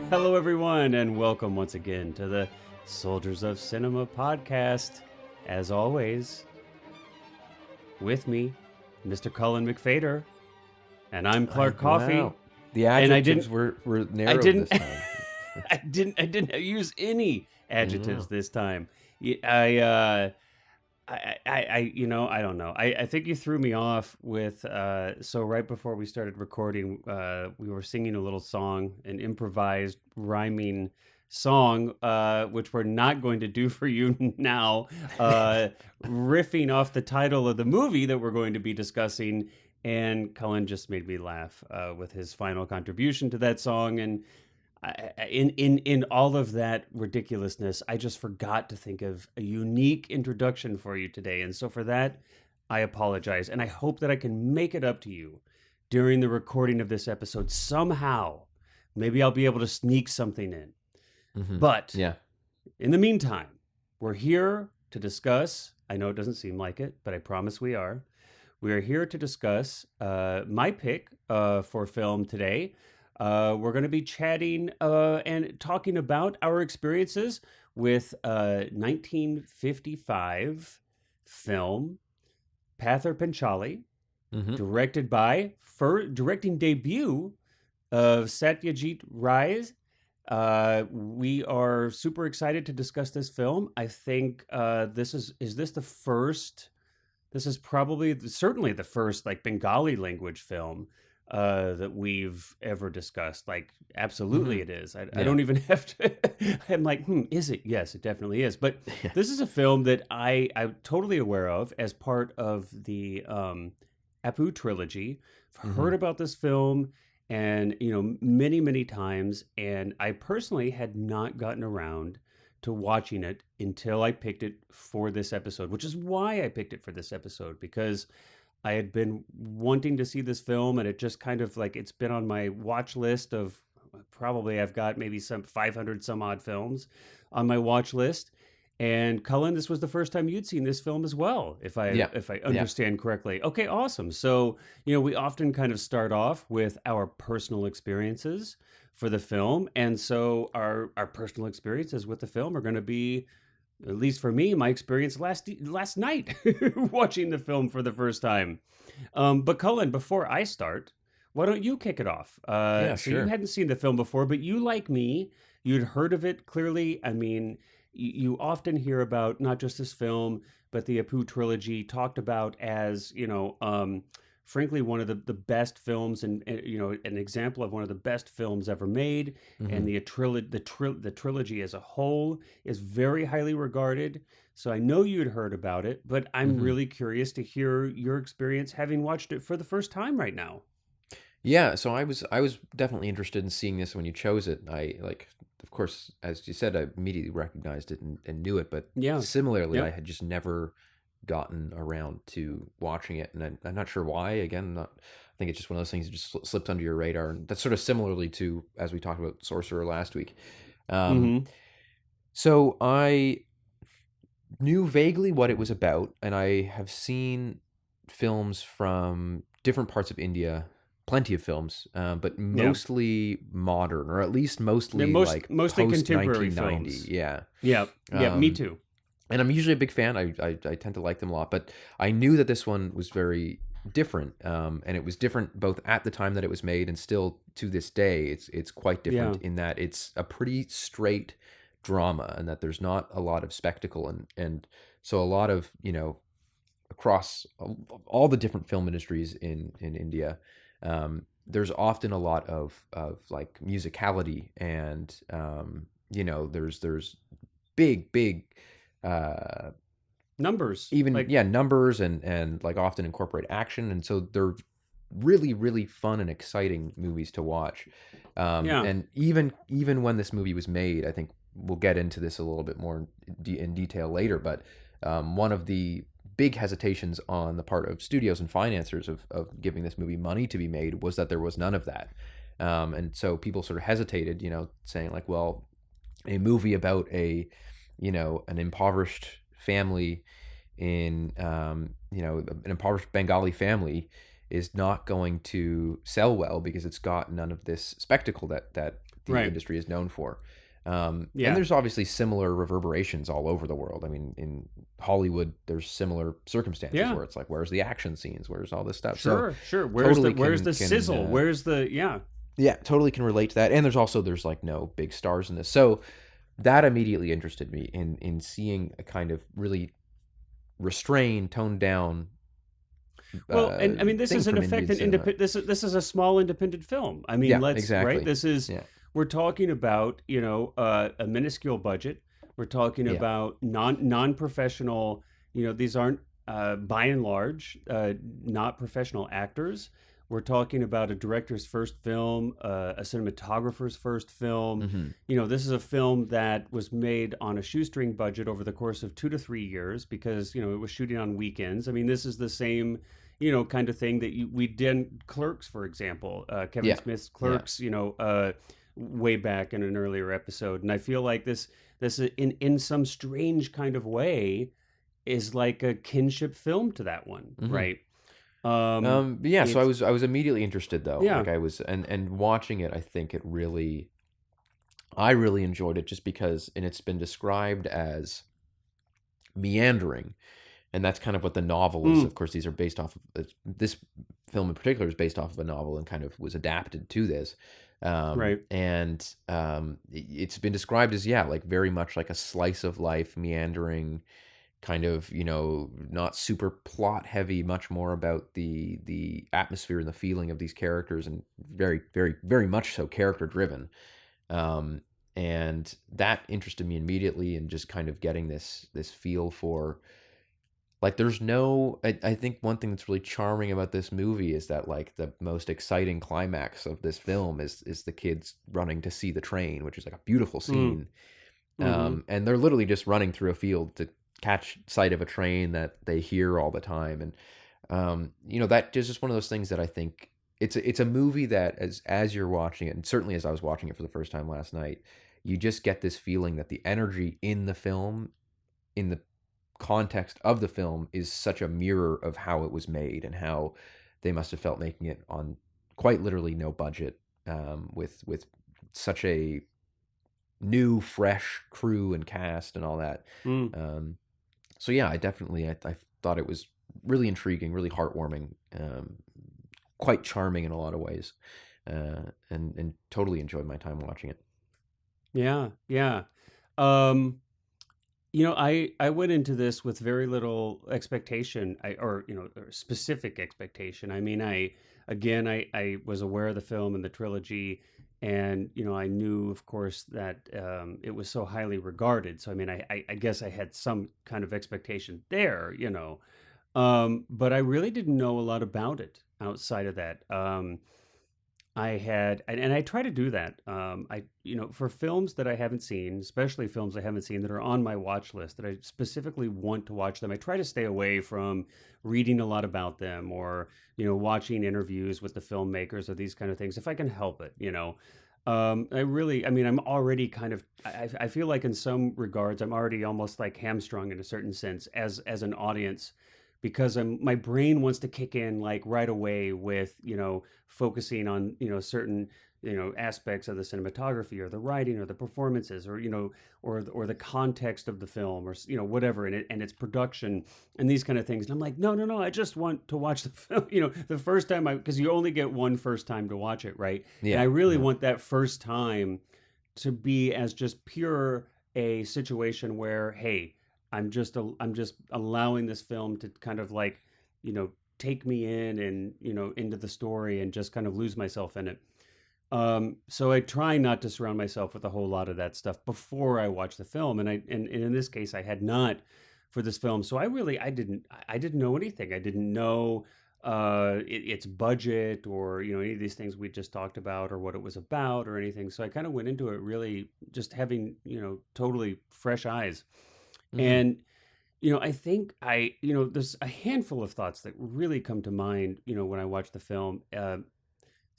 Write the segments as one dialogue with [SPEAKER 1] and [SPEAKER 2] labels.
[SPEAKER 1] Hello, everyone, and welcome once again to the Soldiers of Cinema podcast. As always, with me, Mr. Cullen McFader, and I'm Clark Coffee.
[SPEAKER 2] Wow. The adjectives were narrowed this time.
[SPEAKER 1] I didn't use any adjectives this time. I don't know. I think you threw me off with, so right before we started recording, we were singing a little song, an improvised rhyming song, which we're not going to do for you now, riffing off the title of the movie that we're going to be discussing. And Cullen just made me laugh with his final contribution to that song. And in all of that ridiculousness, I just forgot to think of a unique introduction for you today. And so for that, I apologize. And I hope that I can make it up to you during the recording of this episode somehow. Maybe I'll be able to sneak something in.
[SPEAKER 2] Mm-hmm.
[SPEAKER 1] But
[SPEAKER 2] yeah,
[SPEAKER 1] in the meantime, we're here to discuss, I know it doesn't seem like it, but I promise we are. We are here to discuss my pick for film today. We're going to be chatting and talking about our experiences with 1955 film Pather Panchali, directed by directing debut of Satyajit Rai. We are super excited to discuss this film. I think this is this the first? This is certainly the first like Bengali language film that we've ever discussed. Like, absolutely it is. I don't even have to. I'm like, is it? Yes, it definitely is. But this is a film that I'm totally aware of as part of the Apu trilogy. I've heard about this film and, many, many times. And I personally had not gotten around to watching it until I picked it for this episode, which is why I picked it for this episode, because I had been wanting to see this film, and it just kind of like, it's been on my watch list of probably, I've got maybe some 500 some odd films on my watch list. And Cullen, this was the first time you'd seen this film as well, if I understand correctly. Okay, awesome. So, we often kind of start off with our personal experiences for the film. And so our personal experiences with the film are going to be, at least for me, my experience last night watching the film for the first time. But Cullen, before I start, why don't you kick it off? So
[SPEAKER 2] sure.
[SPEAKER 1] You hadn't seen the film before, but you, like me, you'd heard of it clearly. I mean, you often hear about not just this film, but the Apu trilogy talked about as, frankly, one of the best films and an example of one of the best films ever made. And the trilogy as a whole is very highly regarded. So I know you'd heard about it, but I'm really curious to hear your experience having watched it for the first time right now.
[SPEAKER 2] Yeah, so I was definitely interested in seeing this when you chose it. Of course, as you said, I immediately recognized it and knew it, but similarly, I had just never gotten around to watching it, and I'm not sure why. Again, I think it's just one of those things that just slipped under your radar, and that's sort of similarly to as we talked about Sorcerer last week. So I knew vaguely what it was about, and I have seen films from different parts of India, plenty of films, but mostly modern, or at least mostly
[SPEAKER 1] mostly contemporary films.
[SPEAKER 2] Yeah,
[SPEAKER 1] me too.
[SPEAKER 2] And I'm usually a big fan. I tend to like them a lot, but I knew that this one was very different, and it was different both at the time that it was made and still to this day. It's quite different in that it's a pretty straight drama, and that there's not a lot of spectacle, and so a lot of across all the different film industries in India, there's often a lot of like musicality, and there's big
[SPEAKER 1] numbers,
[SPEAKER 2] numbers, and like often incorporate action, and so they're really, really fun and exciting movies to watch. And even when this movie was made, I think we'll get into this a little bit more in detail later, but one of the big hesitations on the part of studios and financiers of giving this movie money to be made was that there was none of that. And so people sort of hesitated, saying like, well, a movie about an impoverished family in an impoverished Bengali family is not going to sell well because it's got none of this spectacle that the
[SPEAKER 1] Right.
[SPEAKER 2] industry is known for. And
[SPEAKER 1] Yeah.
[SPEAKER 2] there's obviously similar reverberations all over the world. I mean, in Hollywood, there's similar circumstances
[SPEAKER 1] Yeah.
[SPEAKER 2] where it's like, where's the action scenes? Where's all this stuff? So
[SPEAKER 1] Sure. Sure.
[SPEAKER 2] totally
[SPEAKER 1] Where's
[SPEAKER 2] can
[SPEAKER 1] the
[SPEAKER 2] can
[SPEAKER 1] sizzle? Where's the yeah.
[SPEAKER 2] yeah, totally can relate to that. And there's like no big stars in this. So that immediately interested me in seeing a kind of really restrained, toned down
[SPEAKER 1] Well, and I mean, this
[SPEAKER 2] thing
[SPEAKER 1] is in
[SPEAKER 2] from
[SPEAKER 1] effect
[SPEAKER 2] Indian
[SPEAKER 1] an
[SPEAKER 2] cinema.
[SPEAKER 1] independent. This is a small independent film. I mean,
[SPEAKER 2] Yeah,
[SPEAKER 1] let's right.
[SPEAKER 2] exactly.
[SPEAKER 1] This is
[SPEAKER 2] Yeah,
[SPEAKER 1] we're talking about a minuscule budget. We're talking
[SPEAKER 2] yeah.
[SPEAKER 1] about non professional. These aren't by and large not professional actors. We're talking about a director's first film, a cinematographer's first film.
[SPEAKER 2] Hmm.
[SPEAKER 1] This is a film that was made on a shoestring budget over the course of 2 to 3 years because it was shooting on weekends. I mean, this is the same kind of thing that we did Clerks, for example, Kevin
[SPEAKER 2] Yeah,
[SPEAKER 1] Smith's
[SPEAKER 2] yeah.
[SPEAKER 1] Clerks, way back in an earlier episode, and I feel like this in some strange kind of way is like a kinship film to that one,
[SPEAKER 2] Hmm.
[SPEAKER 1] right?
[SPEAKER 2] But yeah, so
[SPEAKER 1] It's
[SPEAKER 2] I was immediately interested though.
[SPEAKER 1] yeah.
[SPEAKER 2] Like I was, and watching it, I think I really enjoyed it just because, and it's been described as meandering, and that's kind of what the novel is.
[SPEAKER 1] Mm,
[SPEAKER 2] Of course, these are based off of this film in particular is based off of a novel and kind of was adapted to this.
[SPEAKER 1] right.
[SPEAKER 2] And it's been described as, yeah, like very much like a slice of life, meandering, kind of, not super plot heavy, much more about the atmosphere and the feeling of these characters, and very, very, very much so character driven. Um, and that interested me immediately, and just kind of getting this feel for, like, there's no, I think one thing that's really charming about this movie is that, like, the most exciting climax of this film is the kids running to see the train, which is like a beautiful
[SPEAKER 1] Mm,
[SPEAKER 2] scene.
[SPEAKER 1] mm-hmm.
[SPEAKER 2] And they're literally just running through a field to catch sight of a train that they hear all the time. And that is just one of those things that I think it's a movie that, as you're watching it, and certainly as I was watching it for the first time last night, you just get this feeling that the energy in the film, in the context of the film, is such a mirror of how it was made and how they must have felt making it on quite literally no budget, with such a new, fresh crew and cast and all that.
[SPEAKER 1] Mm.
[SPEAKER 2] Um, so yeah, I thought it was really intriguing, really heartwarming, quite charming in a lot of ways, and totally enjoyed my time watching it.
[SPEAKER 1] Yeah, yeah. Um, I went into this with very little expectation, or specific expectation. I mean, I was aware of the film and the trilogy, and I knew, of course, that it was so highly regarded. So I mean, I guess I had some kind of expectation there. But I really didn't know a lot about it outside of that. I had, and I try to do that. For films that I haven't seen, especially films I haven't seen that are on my watch list that I specifically want to watch them, I try to stay away from reading a lot about them or, watching interviews with the filmmakers or these kind of things if I can help it. I mean, I'm already kind of, I feel like in some regards, I'm already almost like hamstrung in a certain sense as an audience because my brain wants to kick in like right away with focusing on certain aspects of the cinematography or the writing or the performances or or the context of the film or whatever and its production and these kind of things, and I'm like, no, I just want to watch the film the first time, I because you only get one first time to watch it, right? And I
[SPEAKER 2] Yeah,
[SPEAKER 1] really
[SPEAKER 2] yeah.
[SPEAKER 1] want that first time to be as just pure a situation where, hey, I'm just allowing this film to kind of like, you know, take me in and into the story and just kind of lose myself in it. So I try not to surround myself with a whole lot of that stuff before I watch the film, and in this case I had not for this film. So I didn't know anything. I didn't know its budget or any of these things we just talked about or what it was about or anything. So I kind of went into it really just having totally fresh eyes.
[SPEAKER 2] Hmm.
[SPEAKER 1] And I think there's a handful of thoughts that really come to mind when I watch the film.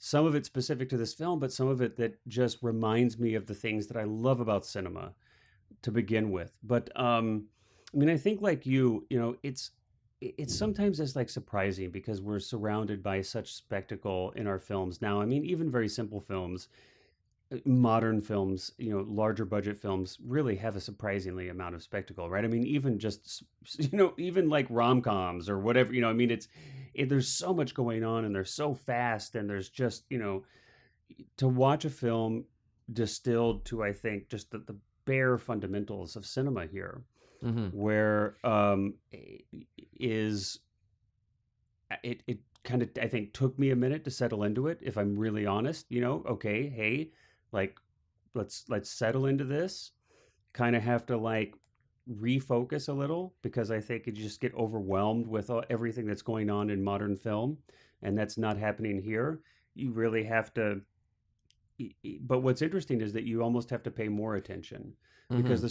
[SPEAKER 1] Some of it specific to this film, but some of it that just reminds me of the things that I love about cinema to begin with. But I mean, I think like you know, it's sometimes it's like surprising because we're surrounded by such spectacle in our films now. I mean, even very simple films, modern films, you know, larger budget films really have a surprisingly amount of spectacle, right? I mean, even just you know, even like rom-coms or whatever, you know, I mean, there's so much going on and they're so fast and there's just, you know, to watch a film distilled to I think just the bare fundamentals of cinema here
[SPEAKER 2] Hmm.
[SPEAKER 1] where is it kind of I think took me a minute to settle into it if I'm really honest, you know, okay, hey, like let's settle into this. Kind of have to like refocus a little because I think you just get overwhelmed with everything that's going on in modern film and that's not happening here. You really have to but what's interesting is that you almost have to pay more attention because
[SPEAKER 2] Hmm.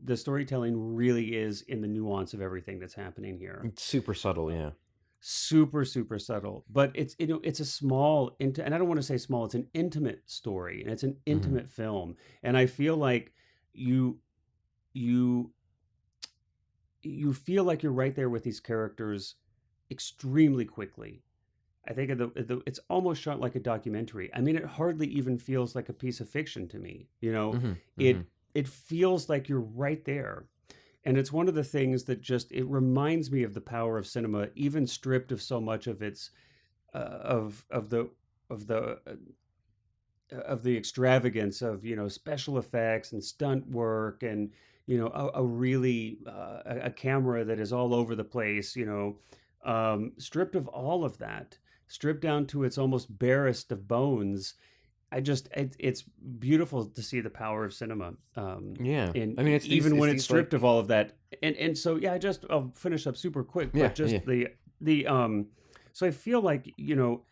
[SPEAKER 1] the storytelling really is in the nuance of everything that's happening here.
[SPEAKER 2] It's super subtle, yeah.
[SPEAKER 1] Super super subtle, but it's you know it's a small and I don't want to say small, it's an intimate story and it's an
[SPEAKER 2] Hmm.
[SPEAKER 1] intimate film, and I feel like you you you feel like you're right there with these characters extremely quickly. I think it's almost shot like a documentary. I mean, it hardly even feels like a piece of fiction to me. You know,
[SPEAKER 2] Hmm. Hmm.
[SPEAKER 1] it feels like you're right there, and it's one of the things that just it reminds me of the power of cinema, even stripped of so much of its of the of the extravagance of you know special effects and stunt work and you know a really a camera that is all over the place, you know, stripped of all of that, stripped down to its almost barest of bones. It's beautiful to see the power of cinema,
[SPEAKER 2] Yeah.
[SPEAKER 1] in
[SPEAKER 2] I mean,
[SPEAKER 1] even
[SPEAKER 2] it's
[SPEAKER 1] when it's
[SPEAKER 2] these
[SPEAKER 1] stripped of
[SPEAKER 2] like,
[SPEAKER 1] all of that. And so yeah, I'll finish up super quick,
[SPEAKER 2] yeah,
[SPEAKER 1] but
[SPEAKER 2] yeah.
[SPEAKER 1] just the so I feel like you know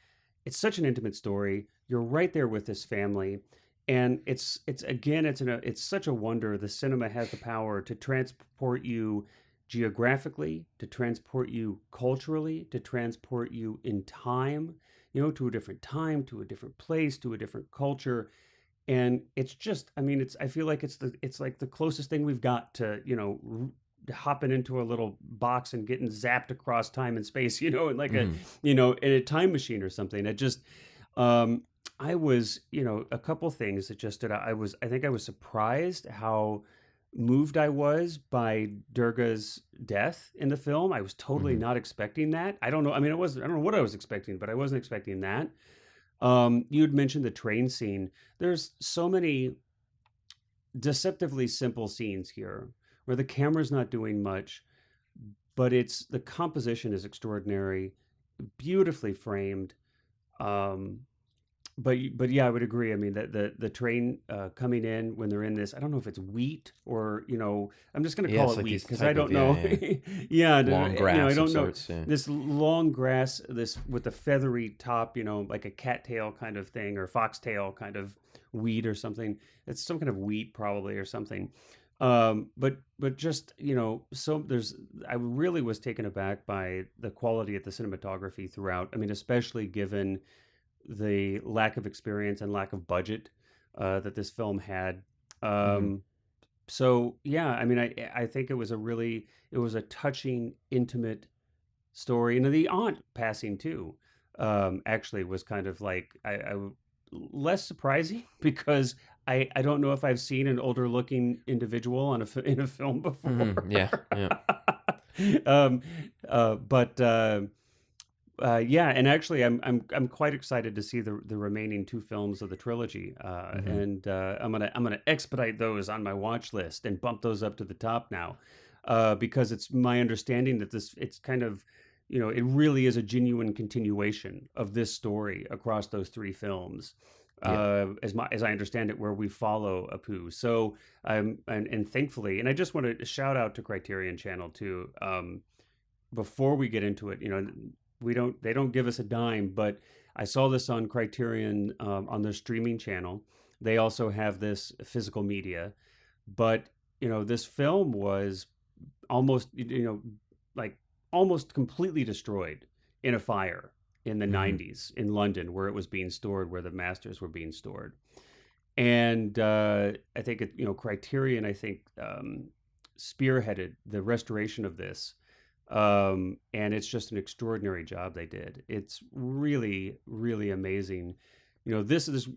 [SPEAKER 1] it's such an intimate story. You're right there with this family, and it's again it's such a wonder. The cinema has the power to transport you geographically, to transport you culturally, to transport you in time, you know, to a different time, to a different place, to a different culture. And it's just I mean it's I feel like it's like the closest thing we've got to you know hopping into a little box and getting zapped across time and space, you know, in like a
[SPEAKER 2] Hmm.
[SPEAKER 1] you know in a time machine or something. It just um I was you know a couple things that just did I think I was surprised how moved I was by Durga's death in the film. I was totally
[SPEAKER 2] Hmm.
[SPEAKER 1] not expecting that. I don't know. I mean, I don't know what I was expecting, but I wasn't expecting that. You had mentioned the train scene. There's so many deceptively simple scenes here where the camera's not doing much, but it's the composition is extraordinary, beautifully framed. Um, but yeah, I would agree. I mean, the train coming in when they're in this, I don't know if it's wheat or you know, I'm just going to
[SPEAKER 2] Yeah,
[SPEAKER 1] call
[SPEAKER 2] it's
[SPEAKER 1] it
[SPEAKER 2] like
[SPEAKER 1] wheat
[SPEAKER 2] these
[SPEAKER 1] because I
[SPEAKER 2] type of,
[SPEAKER 1] don't
[SPEAKER 2] yeah,
[SPEAKER 1] know.
[SPEAKER 2] yeah.
[SPEAKER 1] Yeah,
[SPEAKER 2] Long
[SPEAKER 1] you know, I
[SPEAKER 2] grass of
[SPEAKER 1] don't know
[SPEAKER 2] sorts, yeah.
[SPEAKER 1] this long grass, this with the feathery top, you know, like a cattail kind of thing or foxtail kind of wheat or something. It's some kind of wheat probably or something. But just you know, so there's I really was taken aback by the quality of the cinematography throughout. I mean, especially given the lack of experience and lack of budget that this film had.
[SPEAKER 2] Hmm.
[SPEAKER 1] Um, so yeah, I mean, I think it was a touching, intimate story, and the aunt passing too. Actually, was kind of like less surprising because I don't know if I've seen an older looking individual on in a film
[SPEAKER 2] Hmm.
[SPEAKER 1] before.
[SPEAKER 2] Yeah, yeah.
[SPEAKER 1] um, but yeah, and actually, I'm quite excited to see the remaining two films of the trilogy,
[SPEAKER 2] Hmm.
[SPEAKER 1] and I'm gonna expedite those on my watch list and bump those up to the top now, because it's my understanding that this it's kind of, you know, it really is a genuine continuation of this story across those three films,
[SPEAKER 2] Yeah.
[SPEAKER 1] as I understand it, where we follow Apu. So and thankfully, and I just want to shout out to Criterion Channel too. Before we get into it, you know, we don't they don't give us a dime, but I saw this on Criterion on their streaming channel. They also have this physical media, but you know, this film was almost you know like almost completely destroyed in a fire in the
[SPEAKER 2] Hmm.
[SPEAKER 1] 90s in London where it was being stored, where the masters were being stored. And I think it, you know, Criterion, I think spearheaded the restoration of this. And it's just an extraordinary job they did. It's really, really amazing. This is,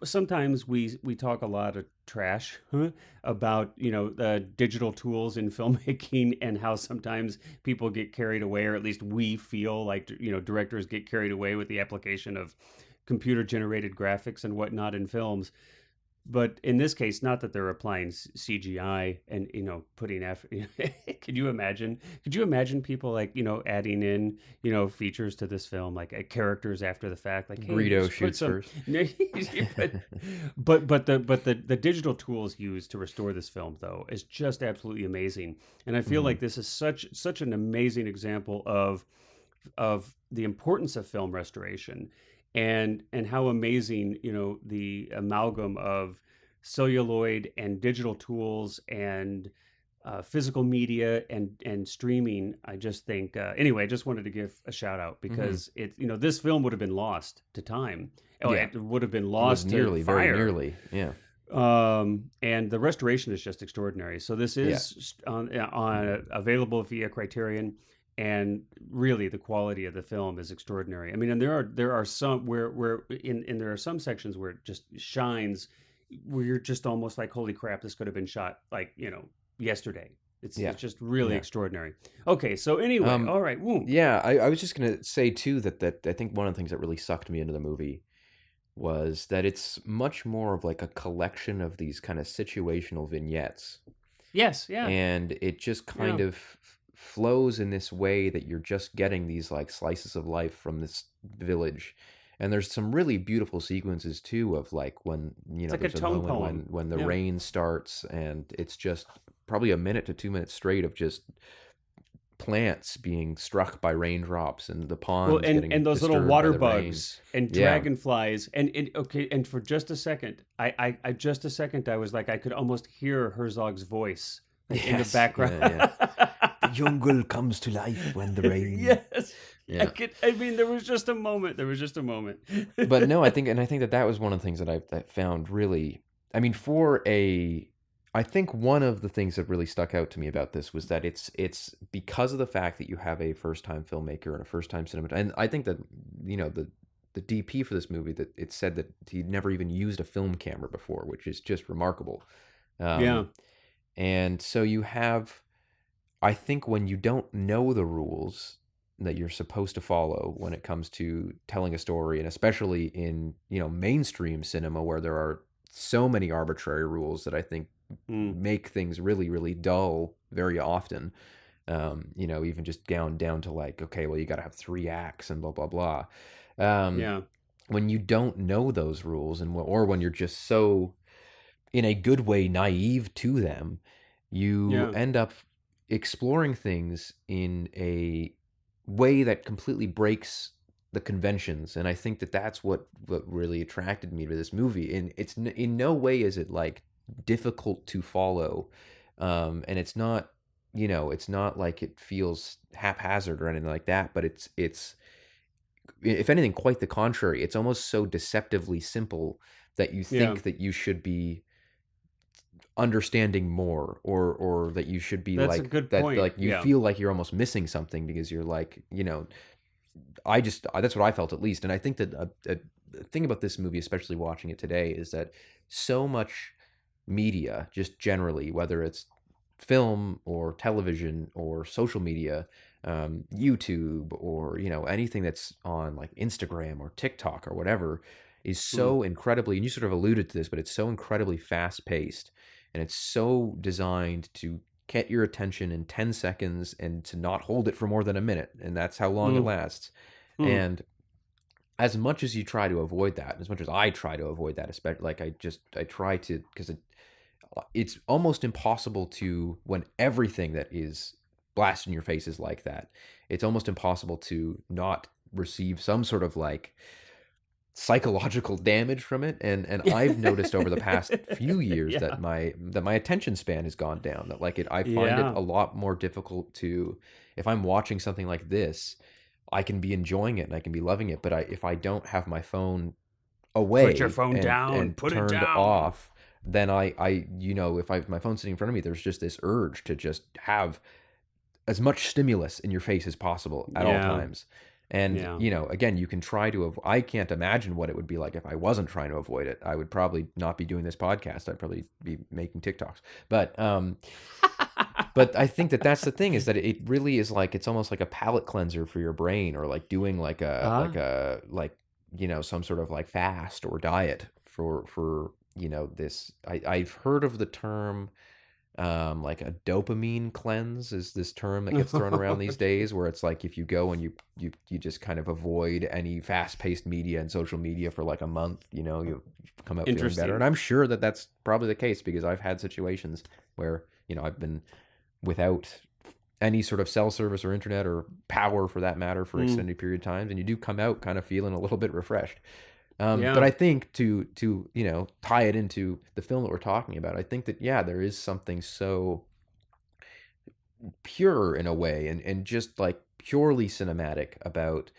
[SPEAKER 1] sometimes we talk a lot of trash about, the digital tools in filmmaking and how sometimes people get carried away, or at least we feel like, directors get carried away with the application of computer generated graphics and whatnot in films. But in this case, not that they're applying CGI and putting effort. Could you imagine? Could you imagine people like adding in features to this film, like characters after the fact, like, hey,
[SPEAKER 2] Greedo
[SPEAKER 1] just put
[SPEAKER 2] shoots
[SPEAKER 1] some.
[SPEAKER 2] first.
[SPEAKER 1] But the digital tools used to restore this film though is just absolutely amazing, and I feel like this is such an amazing example of the importance of film restoration, and how amazing the amalgam of celluloid and digital tools and physical media and streaming. I just think anyway, I just wanted to give a shout out because this film would have been lost to time. Oh,
[SPEAKER 2] Yeah.
[SPEAKER 1] it would have been
[SPEAKER 2] It was
[SPEAKER 1] lost
[SPEAKER 2] nearly,
[SPEAKER 1] to fire.
[SPEAKER 2] very nearly. Yeah.
[SPEAKER 1] And the restoration is just extraordinary. So this is on available via Criterion, and really the quality of the film is extraordinary. I mean, and there are some where there are some sections where it just shines, where you're just almost like, holy crap, this could have been shot like yesterday. It's just really extraordinary. Okay, so anyway, all right. Woo.
[SPEAKER 2] Yeah, I was just gonna say too that I think one of the things that really sucked me into the movie was that it's much more of like a collection of these kind of situational vignettes.
[SPEAKER 1] Yes, yeah.
[SPEAKER 2] And it just kind of flows in this way that you're just getting these like slices of life from this village. And there's some really beautiful sequences too of like when
[SPEAKER 1] like
[SPEAKER 2] there's
[SPEAKER 1] a
[SPEAKER 2] a
[SPEAKER 1] tone
[SPEAKER 2] moment
[SPEAKER 1] poem.
[SPEAKER 2] when the rain starts, and it's just probably a minute to 2 minutes straight of just plants being struck by raindrops and the ponds getting
[SPEAKER 1] and those little
[SPEAKER 2] disturbed
[SPEAKER 1] water
[SPEAKER 2] by the rain.
[SPEAKER 1] bugs and dragonflies and for just a second, I was like, I could almost hear Herzog's voice in the background.
[SPEAKER 2] The jungle comes to life when the rain.
[SPEAKER 1] Yes.
[SPEAKER 2] Yeah.
[SPEAKER 1] I mean, there was just a moment.
[SPEAKER 2] But no, I think that was one of the things that I found really. I mean, I think one of the things that really stuck out to me about this was that it's because of the fact that you have a first-time filmmaker and a first-time cinematographer, and I think that the DP for this movie, that it said that he'd never even used a film camera before, which is just remarkable. And so you have, I think, when you don't know the rules that you're supposed to follow when it comes to telling a story, and especially in mainstream cinema where there are so many arbitrary rules that I think make things really, really dull very often. Even just down to like, okay, well, you got to have 3 acts and blah blah blah. When you don't know those rules, or when you're just so, in a good way, naive to them, you end up exploring things in a way that completely breaks the conventions. And I think that that's what really attracted me to this movie. And it's in no way is it like difficult to follow, and it's not like it feels haphazard or anything like that, but it's if anything quite the contrary. It's almost so deceptively simple that you think that you should be understanding more, or that you should be
[SPEAKER 1] That's a good point.
[SPEAKER 2] like you feel like you're almost missing something because you're like, that's what I felt, at least. And I think that a thing about this movie, especially watching it today, is that so much media, just generally, whether it's film or television or social media, YouTube, or anything that's on like Instagram or TikTok or whatever, is so incredibly, and you sort of alluded to this, but it's so incredibly fast paced, and it's so designed to get your attention in 10 seconds and to not hold it for more than a minute, and that's how long it lasts. And as much as you try to avoid that, as much as I try to avoid that, especially like I try to, because it's almost impossible to, when everything that is blasted in your face is like that, it's almost impossible to not receive some sort of like psychological damage from it. And I've noticed over the past few years that my attention span has gone down, that like I find it a lot more difficult to, if I'm watching something like this, I can be enjoying it and I can be loving it, but if I don't have my phone away,
[SPEAKER 1] put your phone down,
[SPEAKER 2] and
[SPEAKER 1] put
[SPEAKER 2] turned
[SPEAKER 1] it down
[SPEAKER 2] off, then if my phone's sitting in front of me, there's just this urge to just have as much stimulus in your face as possible at all
[SPEAKER 1] Yeah.
[SPEAKER 2] times. And,
[SPEAKER 1] Yeah.
[SPEAKER 2] again, you can try to I can't imagine what it would be like if I wasn't trying to avoid it. I would probably not be doing this podcast. I'd probably be making TikToks. But I think that that's the thing, is that it really is like, it's almost like a palate cleanser for your brain, or like doing
[SPEAKER 1] Ah.
[SPEAKER 2] some sort of like fast or diet for this. I've heard of the term, like a dopamine cleanse is this term that gets thrown around these days, where it's like, if you go and you just kind of avoid any fast-paced media and social media for like a month, you come out feeling better. And
[SPEAKER 1] Interesting.
[SPEAKER 2] I'm sure that that's probably the case, because I've had situations where I've been without any sort of cell service or internet or power, for that matter, for
[SPEAKER 1] Mm.
[SPEAKER 2] extended period of times, and you do come out kind of feeling a little bit refreshed. But
[SPEAKER 1] Yeah.
[SPEAKER 2] I think to tie it into the film that we're talking about, I think that, yeah, there is something so pure in a way, and just like purely cinematic about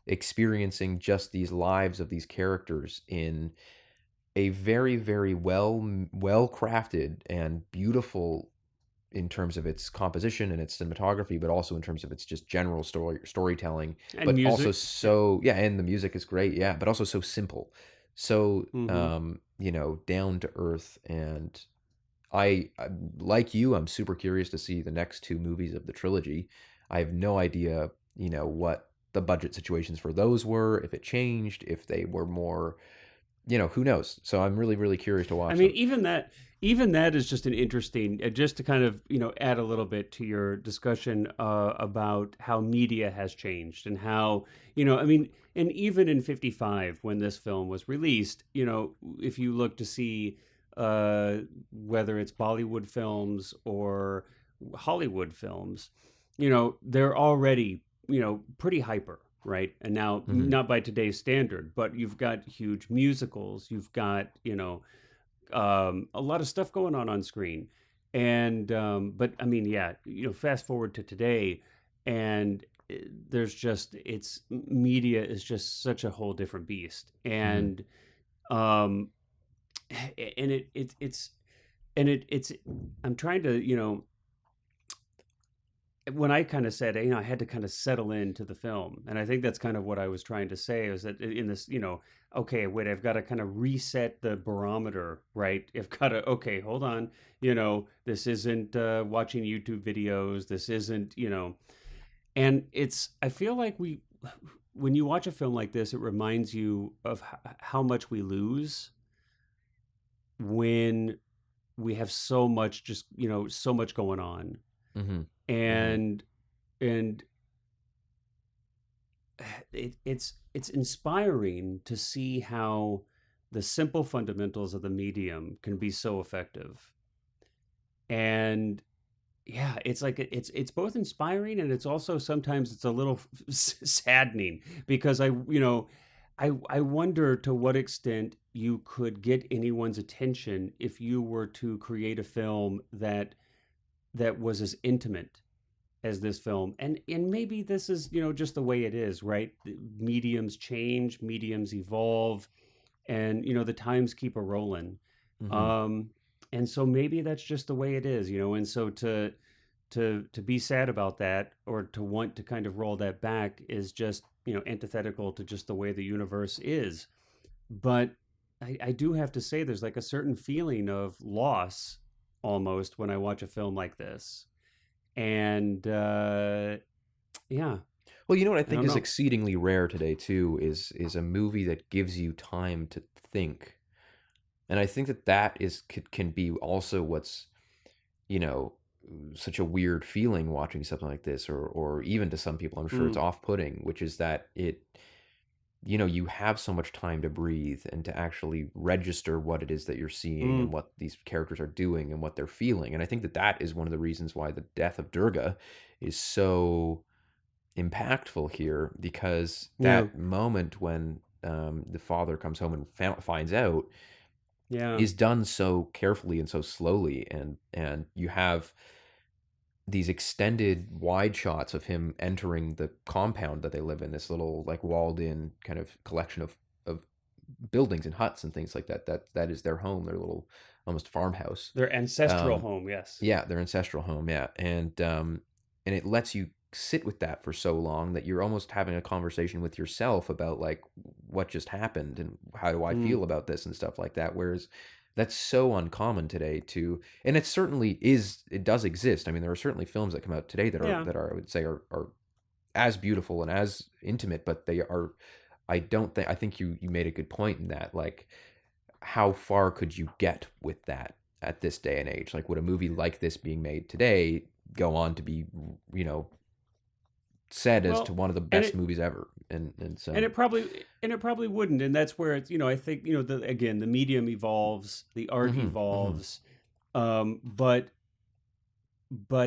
[SPEAKER 2] experiencing just these lives of these characters in a very, very well crafted and beautiful, in terms of its composition and its cinematography, but also in terms of its just general storytelling.
[SPEAKER 1] And
[SPEAKER 2] But also,
[SPEAKER 1] music. Yeah.
[SPEAKER 2] so yeah, and the music is great, yeah, but also so simple, so
[SPEAKER 1] Mm-hmm.
[SPEAKER 2] down to earth. And I, like you, I'm super curious to see the next two movies of the trilogy. I have no idea, what the budget situations for those were, if it changed, if they were more, who knows. So I'm really, really curious to
[SPEAKER 1] I
[SPEAKER 2] watch
[SPEAKER 1] mean,
[SPEAKER 2] them.
[SPEAKER 1] even that is just an interesting, just to kind of add a little bit to your discussion about how media has changed, and how I mean, and even in '55 when this film was released, if you look to see whether it's Bollywood films or Hollywood films, they're already pretty hyper. Right. And now,
[SPEAKER 2] Hmm.
[SPEAKER 1] not by today's standard, but you've got huge musicals, you've got, a lot of stuff going on screen. And but I mean, yeah, fast forward to today, and there's just it's media is just such a whole different beast.
[SPEAKER 2] Hmm.
[SPEAKER 1] And um and it's I'm trying to, when I kind of said, I had to kind of settle into the film, and I think that's kind of what I was trying to say, is that in this, okay, wait, I've got to kind of reset the barometer, right? I've got to, okay, hold on, this isn't watching YouTube videos, this isn't, and I feel like when you watch a film like this, it reminds you of how much we lose when we have so much, just, so much going on,
[SPEAKER 2] Hmm. Hmm.
[SPEAKER 1] and and it's inspiring to see how the simple fundamentals of the medium can be so effective. And yeah, it's like it's both inspiring, and it's also sometimes it's a little saddening, because I wonder to what extent you could get anyone's attention if you were to create a film that was as intimate as this film. And maybe this is just the way it is, right? Mediums change, mediums evolve, and the times keep a rolling.
[SPEAKER 2] Hmm.
[SPEAKER 1] um and so maybe that's just the way it is, and so to be sad about that, or to want to kind of roll that back, is just antithetical to just the way the universe is. But I do have to say, there's like a certain feeling of loss almost when I watch a film like this. And yeah,
[SPEAKER 2] Well, you know what I
[SPEAKER 1] I
[SPEAKER 2] think
[SPEAKER 1] don't
[SPEAKER 2] is
[SPEAKER 1] know.
[SPEAKER 2] exceedingly rare today too, is a movie that gives you time to think. And I think that can be also what's, you know, such a weird feeling watching something like this, or even to some people, I'm sure it's
[SPEAKER 1] Mm,
[SPEAKER 2] off-putting, which is that you have so much time to breathe and to actually register what it is that you're seeing, and
[SPEAKER 1] mm,
[SPEAKER 2] what these characters are doing and what they're feeling. And I think that that is one of the reasons why the death of Durga is so impactful here, because
[SPEAKER 1] yeah,
[SPEAKER 2] that moment when the father comes home and finds out
[SPEAKER 1] yeah,
[SPEAKER 2] is done so carefully and so slowly, and you have these extended wide shots of him entering the compound that they live in, this little like walled in kind of collection of buildings and huts and things like that, that is their home, their little almost farmhouse.
[SPEAKER 1] Their ancestral
[SPEAKER 2] Um,
[SPEAKER 1] home, yes.
[SPEAKER 2] yeah, their ancestral home, yeah, and it lets you sit with that for so long that you're almost having a conversation with yourself about like what just happened and how do I
[SPEAKER 1] Mm.
[SPEAKER 2] feel about this and stuff like that. Whereas that's so uncommon today to, and it certainly is, it does exist. I mean, there are certainly films that come out today
[SPEAKER 1] Yeah.
[SPEAKER 2] that are, I would say, are as beautiful and as intimate, but they are, I don't think, I think you made a good point in that, like, how far could you get with that at this day and age? Like, would a movie like this being made today go on to be, you know, said as to
[SPEAKER 1] Well,
[SPEAKER 2] one of the
[SPEAKER 1] and
[SPEAKER 2] best
[SPEAKER 1] it
[SPEAKER 2] movies ever? And
[SPEAKER 1] and
[SPEAKER 2] so,
[SPEAKER 1] it probably wouldn't, and that's where it's, I think, the medium evolves, the art
[SPEAKER 2] mm-hmm, mm-hmm,
[SPEAKER 1] evolves, but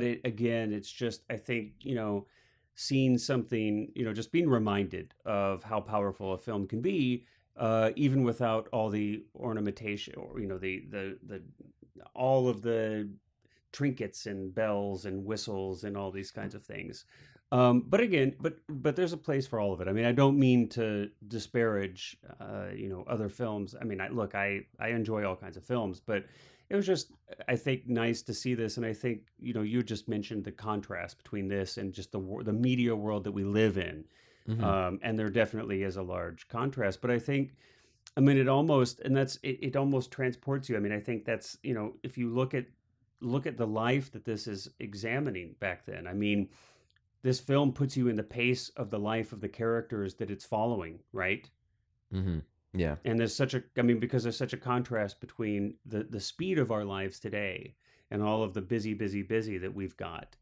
[SPEAKER 1] it again, it's just, I think, seeing something, just being reminded of how powerful a film can be, even without all the ornamentation, or the all of the trinkets and bells and whistles and all these kinds of things. But again, but there's a place for all of it. I mean, I don't mean to disparage, other films. I mean, I enjoy all kinds of films, but it was just, I think, nice to see this. And I think, you just mentioned the contrast between this and just the media world that we live in.
[SPEAKER 2] mm-hmm,
[SPEAKER 1] And there definitely is a large contrast. But I think, I mean, it almost transports you. I mean, I think that's, if you look at the life that this is examining back then. I mean, this film puts you in the pace of the life of the characters that it's following, right?
[SPEAKER 2] mm-hmm, yeah,
[SPEAKER 1] And because there's such a contrast between the speed of our lives today and all of the busy, busy, busy that we've got,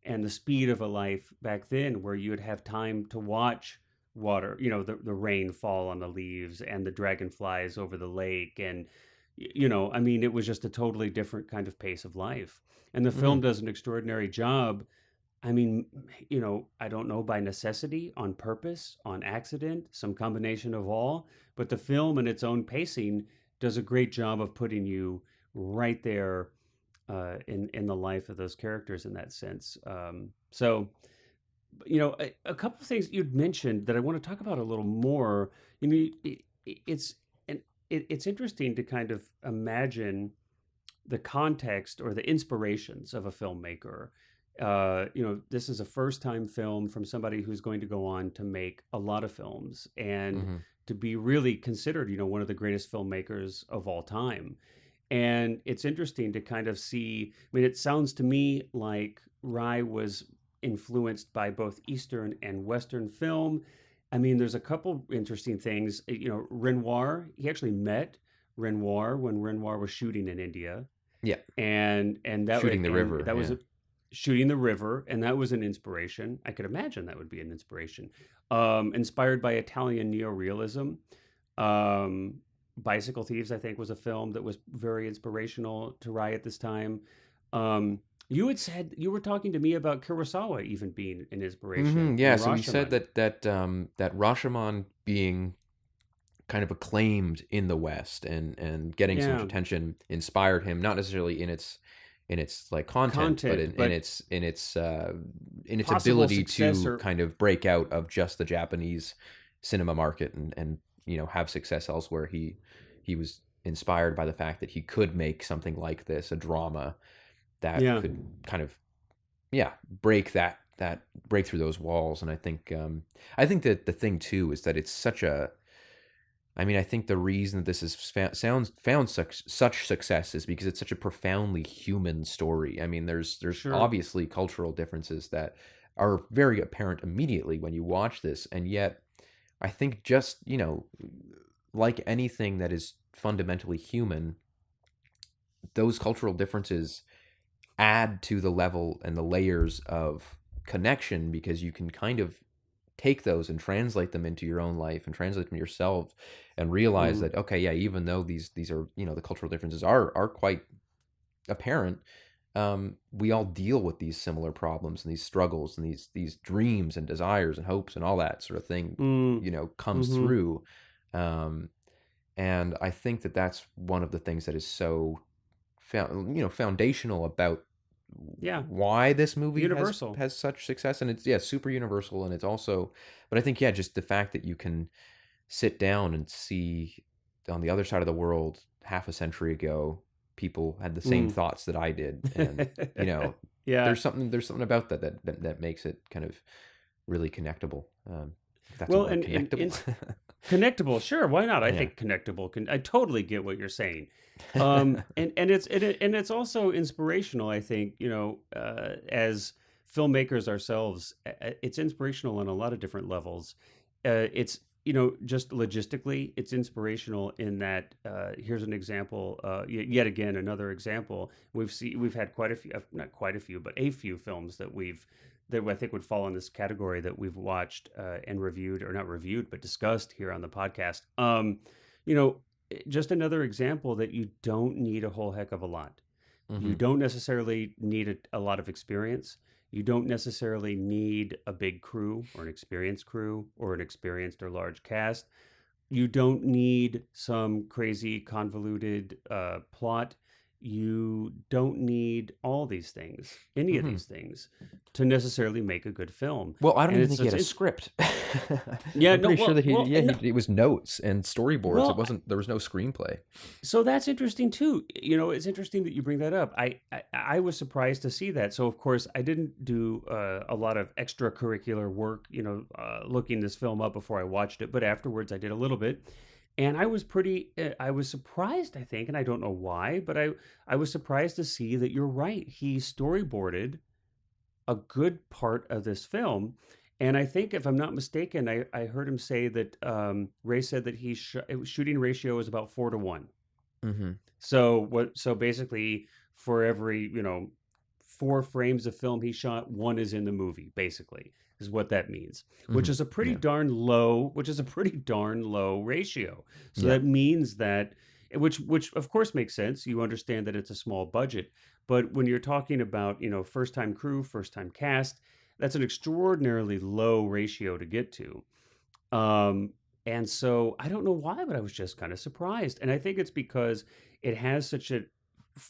[SPEAKER 1] and the speed of a life back then where you would have time to watch water, the rain fall on the leaves and the dragonflies over the lake. And, I mean, it was just a totally different kind of pace of life. And the
[SPEAKER 2] mm-hmm,
[SPEAKER 1] film does an extraordinary job. I mean, I don't know, by necessity, on purpose, on accident, some combination of all, but the film and its own pacing does a great job of putting you right there, in the life of those characters in that sense. So, a couple of things you'd mentioned that I want to talk about a little more. You know, it's and it's interesting to kind of imagine the context or the inspirations of a filmmaker. This is a first time film from somebody who's going to go on to make a lot of films and
[SPEAKER 2] mm-hmm,
[SPEAKER 1] to be really considered, one of the greatest filmmakers of all time. And it's interesting to kind of see. I mean, it sounds to me like Rye was influenced by both Eastern and Western film. I mean, there's a couple interesting things. Renoir, he actually met Renoir when Renoir was shooting in India,
[SPEAKER 2] yeah,
[SPEAKER 1] and that
[SPEAKER 2] shooting the
[SPEAKER 1] and
[SPEAKER 2] river,
[SPEAKER 1] that was
[SPEAKER 2] yeah,
[SPEAKER 1] a, shooting the river, and that was an inspiration. I could imagine that would be an inspiration. Inspired by Italian neorealism. um, Bicycle Thieves, I think, was a film that was very inspirational to Rai at this time. You had said you were talking to me about Kurosawa even being an
[SPEAKER 2] mm-hmm,
[SPEAKER 1] inspiration,
[SPEAKER 2] yeah.
[SPEAKER 1] and
[SPEAKER 2] So you said
[SPEAKER 1] Rashomon.
[SPEAKER 2] that Rashomon being kind of acclaimed in the West and getting so much
[SPEAKER 1] Yeah,
[SPEAKER 2] attention inspired him, not necessarily in its like content, but
[SPEAKER 1] content, but
[SPEAKER 2] in its
[SPEAKER 1] possible
[SPEAKER 2] ability to
[SPEAKER 1] successor.
[SPEAKER 2] kind of break out of just the Japanese cinema market and have success elsewhere. He was inspired by the fact that he could make something like this, a drama that
[SPEAKER 1] Yeah,
[SPEAKER 2] could kind of, yeah, break that break through those walls. And I think that the thing too is that it's such a, I mean, I think the reason that this is found such success is because it's such a profoundly human story. I mean, there's
[SPEAKER 1] sure.
[SPEAKER 2] obviously cultural differences that are very apparent immediately when you watch this, and yet I think just, like anything that is fundamentally human, those cultural differences add to the level and the layers of connection because you can kind of take those and translate them into your own life and translate them yourself and realize
[SPEAKER 1] Mm,
[SPEAKER 2] that, okay, yeah, even though these are, the cultural differences are quite apparent, we all deal with these similar problems and these struggles and these dreams and desires and hopes and all that sort of thing,
[SPEAKER 1] mm,
[SPEAKER 2] comes
[SPEAKER 1] mm-hmm.
[SPEAKER 2] through. um, and I think that that's one of the things that is so foundational about
[SPEAKER 1] Yeah,
[SPEAKER 2] why this movie
[SPEAKER 1] universal.
[SPEAKER 2] has such success. And it's, yeah, super universal. And it's also, but I think, yeah, just the fact that you can sit down and see on the other side of the world half a century ago people had the same thoughts that I did, and
[SPEAKER 1] Yeah.
[SPEAKER 2] there's something about that makes it kind of really connectable. If that's a
[SPEAKER 1] Well,
[SPEAKER 2] word,
[SPEAKER 1] and
[SPEAKER 2] connectable.
[SPEAKER 1] connectable, sure, why not? I
[SPEAKER 2] Yeah.
[SPEAKER 1] think connectable can. I totally get what you're saying, and it's also inspirational. I think as filmmakers ourselves, it's inspirational on a lot of different levels. It's just logistically, it's inspirational in that here's an example. Yet again, another example. We've had quite a few, not quite a few, but a few films that I think would fall in this category that we've watched and reviewed, or not reviewed, but discussed here on the podcast. You know, just another example that you don't need a whole heck of a lot. You
[SPEAKER 2] Hmm.
[SPEAKER 1] don't necessarily need a lot of experience. You don't necessarily need a big crew or an experienced crew or an experienced or large cast. You don't need some crazy convoluted plot. You don't need all these things, any of
[SPEAKER 2] Hmm.
[SPEAKER 1] these things, to necessarily make a good film.
[SPEAKER 2] Well, I don't
[SPEAKER 1] And
[SPEAKER 2] even
[SPEAKER 1] it's
[SPEAKER 2] think he
[SPEAKER 1] just,
[SPEAKER 2] had a script.
[SPEAKER 1] yeah,
[SPEAKER 2] I'm
[SPEAKER 1] no,
[SPEAKER 2] pretty sure that
[SPEAKER 1] well, and no,
[SPEAKER 2] it was notes and storyboards.
[SPEAKER 1] well,
[SPEAKER 2] There was no screenplay.
[SPEAKER 1] so that's interesting too. It's interesting that you bring that up. I was surprised to see that. So of course I didn't do a lot of extracurricular work, looking this film up before I watched it, but afterwards I did a little bit, and I was surprised, I think, and I don't know why, but I was surprised to see that you're right. He storyboarded a good part of this film. And I think, if I'm not mistaken, I heard him say that Ray said that shooting ratio is about 4-1.
[SPEAKER 2] Hmm.
[SPEAKER 1] So basically, for every 4 frames of film he shot, one is in the movie. Basically, is what that means.
[SPEAKER 2] Hmm. Yeah.
[SPEAKER 1] Which is a pretty darn low ratio. So
[SPEAKER 2] Yeah.
[SPEAKER 1] that means that, which of course makes sense. You understand that it's a small budget, but when you're talking about first time crew, first time cast, that's an extraordinarily low ratio to get to. Um, and so I don't know why, but I was just kind of surprised. And I think it's because it has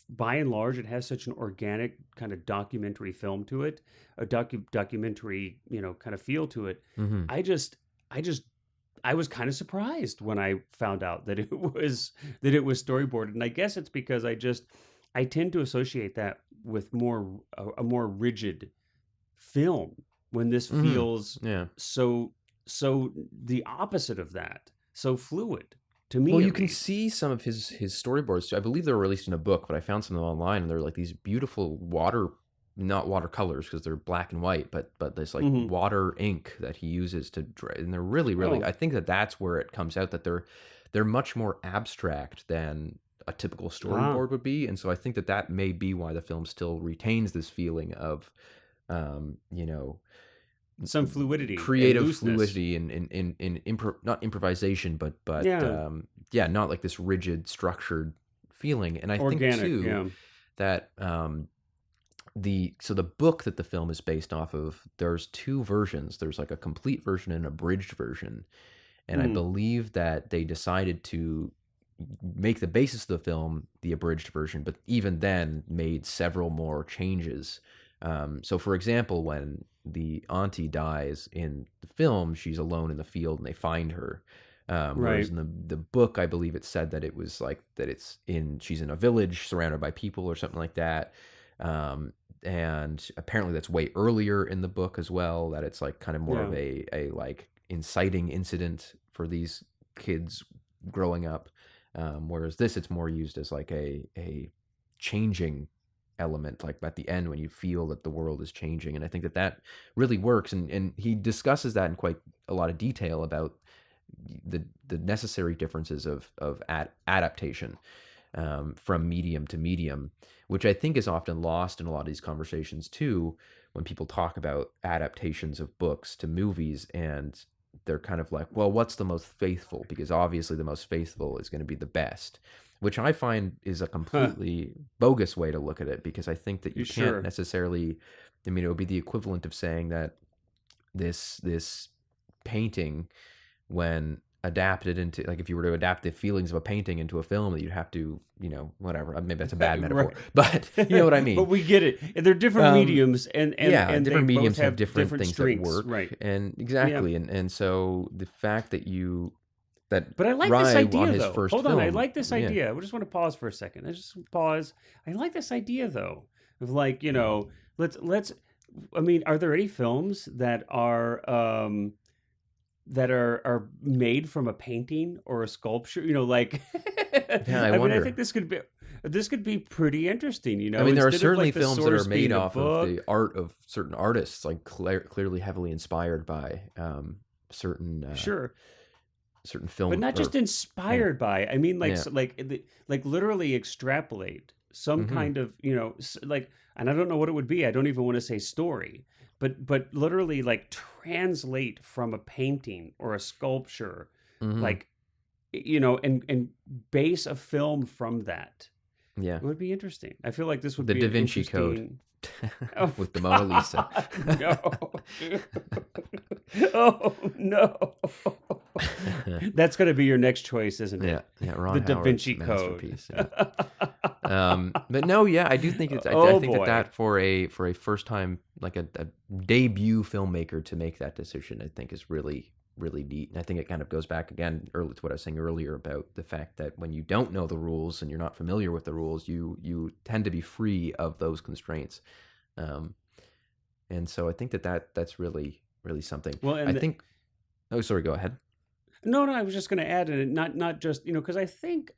[SPEAKER 1] by and large, it has such an organic kind of documentary film to it, a documentary, kind of feel to it.
[SPEAKER 2] Hmm.
[SPEAKER 1] I just, I just, I was kind of surprised when I found out that it was storyboarded. And I guess it's because I tend to associate that with a more rigid film, when this
[SPEAKER 2] Hmm.
[SPEAKER 1] feels
[SPEAKER 2] Yeah.
[SPEAKER 1] so the opposite of that, so fluid, to
[SPEAKER 2] Well,
[SPEAKER 1] me
[SPEAKER 2] you
[SPEAKER 1] at
[SPEAKER 2] can
[SPEAKER 1] least.
[SPEAKER 2] see some of his storyboards. I believe they were released in a book, but I found some of them online, and they're like these beautiful not watercolors because they're black and white, but this like
[SPEAKER 1] Hmm.
[SPEAKER 2] water ink that he uses to draw, and they're really, really.
[SPEAKER 1] Oh,
[SPEAKER 2] I think that that's where it comes out that they're much more abstract than a typical
[SPEAKER 1] ah,
[SPEAKER 2] storyboard would be, and so I think that that may be why the film still retains this feeling of, you know,
[SPEAKER 1] some fluidity and
[SPEAKER 2] creative
[SPEAKER 1] looseness.
[SPEAKER 2] fluidity not improvisation, but
[SPEAKER 1] Yeah,
[SPEAKER 2] yeah, not like this rigid structured feeling. And I think
[SPEAKER 1] organic.
[SPEAKER 2] too
[SPEAKER 1] Yeah.
[SPEAKER 2] that the book that the film is based off of, there's two versions. There's like a complete version and an abridged version, and I
[SPEAKER 1] Hmm.
[SPEAKER 2] believe that they decided to make the basis of the film the abridged version, but even then made several more changes. So, for example, when the auntie dies in the film, she's alone in the field and they find her. Whereas
[SPEAKER 1] Right.
[SPEAKER 2] in the book, I believe it said that it was like that she's in a village surrounded by people or something like that. And apparently that's way earlier in the book as well. That it's like kind of more of
[SPEAKER 1] Yeah.
[SPEAKER 2] a like inciting incident for these kids growing up. Whereas this, it's more used as like a changing element, like at the end when you feel that the world is changing. And I think that that really works. And he discusses that in quite a lot of detail about the necessary differences of adaptation, from medium to medium, which I think is often lost in a lot of these conversations too, when people talk about adaptations of books to movies, and they're kind of like, well, what's the most faithful? Because obviously the most faithful is going to be the best, which I find is a
[SPEAKER 1] Huh.
[SPEAKER 2] completely bogus way to look at it, because I think that
[SPEAKER 1] You
[SPEAKER 2] you can't
[SPEAKER 1] sure?
[SPEAKER 2] necessarily, I mean, it would be the equivalent of saying that this painting, when adapted into, like, if you were to adapt the feelings of a painting into a film, that you'd have to, whatever, maybe that's a bad metaphor,
[SPEAKER 1] Right.
[SPEAKER 2] but you know what I
[SPEAKER 1] But
[SPEAKER 2] mean.
[SPEAKER 1] we get it. And they're different
[SPEAKER 2] um
[SPEAKER 1] mediums,
[SPEAKER 2] yeah,
[SPEAKER 1] and they
[SPEAKER 2] different
[SPEAKER 1] both
[SPEAKER 2] mediums have
[SPEAKER 1] have
[SPEAKER 2] different
[SPEAKER 1] different
[SPEAKER 2] things that
[SPEAKER 1] strengths.
[SPEAKER 2] work,
[SPEAKER 1] Right.
[SPEAKER 2] and
[SPEAKER 1] Yeah.
[SPEAKER 2] exactly, and so the fact that you that
[SPEAKER 1] But I like this
[SPEAKER 2] Rye on
[SPEAKER 1] idea,
[SPEAKER 2] his
[SPEAKER 1] though.
[SPEAKER 2] first
[SPEAKER 1] Hold on, I
[SPEAKER 2] film.
[SPEAKER 1] like this
[SPEAKER 2] Yeah.
[SPEAKER 1] idea. I just want to pause for a second. I just pause. I like this idea, though, of like, let's. I mean, are there any films that are made from a painting or a sculpture? Like,
[SPEAKER 2] Yeah, I
[SPEAKER 1] I mean, I think
[SPEAKER 2] wonder.
[SPEAKER 1] this could be pretty interesting.
[SPEAKER 2] I mean, there are
[SPEAKER 1] Instead of
[SPEAKER 2] certainly
[SPEAKER 1] like the
[SPEAKER 2] films that are
[SPEAKER 1] source
[SPEAKER 2] made
[SPEAKER 1] being the
[SPEAKER 2] off of the
[SPEAKER 1] book.
[SPEAKER 2] art of certain artists, like clearly heavily inspired by certain
[SPEAKER 1] Sure.
[SPEAKER 2] certain
[SPEAKER 1] But
[SPEAKER 2] film
[SPEAKER 1] not
[SPEAKER 2] or
[SPEAKER 1] just
[SPEAKER 2] yeah,
[SPEAKER 1] inspired by. I mean, like
[SPEAKER 2] yeah.
[SPEAKER 1] like literally extrapolate some
[SPEAKER 2] Hmm.
[SPEAKER 1] kind of like, and I don't know what it would be. I don't even want to say story, but literally like translate from a painting or a sculpture,
[SPEAKER 2] Hmm.
[SPEAKER 1] like and base a film from that.
[SPEAKER 2] Yeah.
[SPEAKER 1] It would be interesting. I feel like this would
[SPEAKER 2] The
[SPEAKER 1] be
[SPEAKER 2] Da
[SPEAKER 1] an
[SPEAKER 2] Vinci Code
[SPEAKER 1] interesting. Oh
[SPEAKER 2] with the Mona Lisa.
[SPEAKER 1] God, no. Oh no. That's going to be your next choice, isn't
[SPEAKER 2] Yeah,
[SPEAKER 1] it?
[SPEAKER 2] yeah, Ron
[SPEAKER 1] The Da
[SPEAKER 2] Howard's
[SPEAKER 1] Vinci Code.
[SPEAKER 2] masterpiece. Yeah. But no, yeah, I do think I
[SPEAKER 1] Oh
[SPEAKER 2] think that
[SPEAKER 1] boy.
[SPEAKER 2] for a first time, like a debut filmmaker to make that decision, I think is really neat. And I think it kind of goes back again early to what I was saying earlier about the fact that when you don't know the rules and you're not familiar with the rules, you tend to be free of those constraints. Um, and so I think that's really something.
[SPEAKER 1] Well,
[SPEAKER 2] I
[SPEAKER 1] and
[SPEAKER 2] think. Oh, sorry. Go ahead.
[SPEAKER 1] no, no, I was just going to add, and not just because I think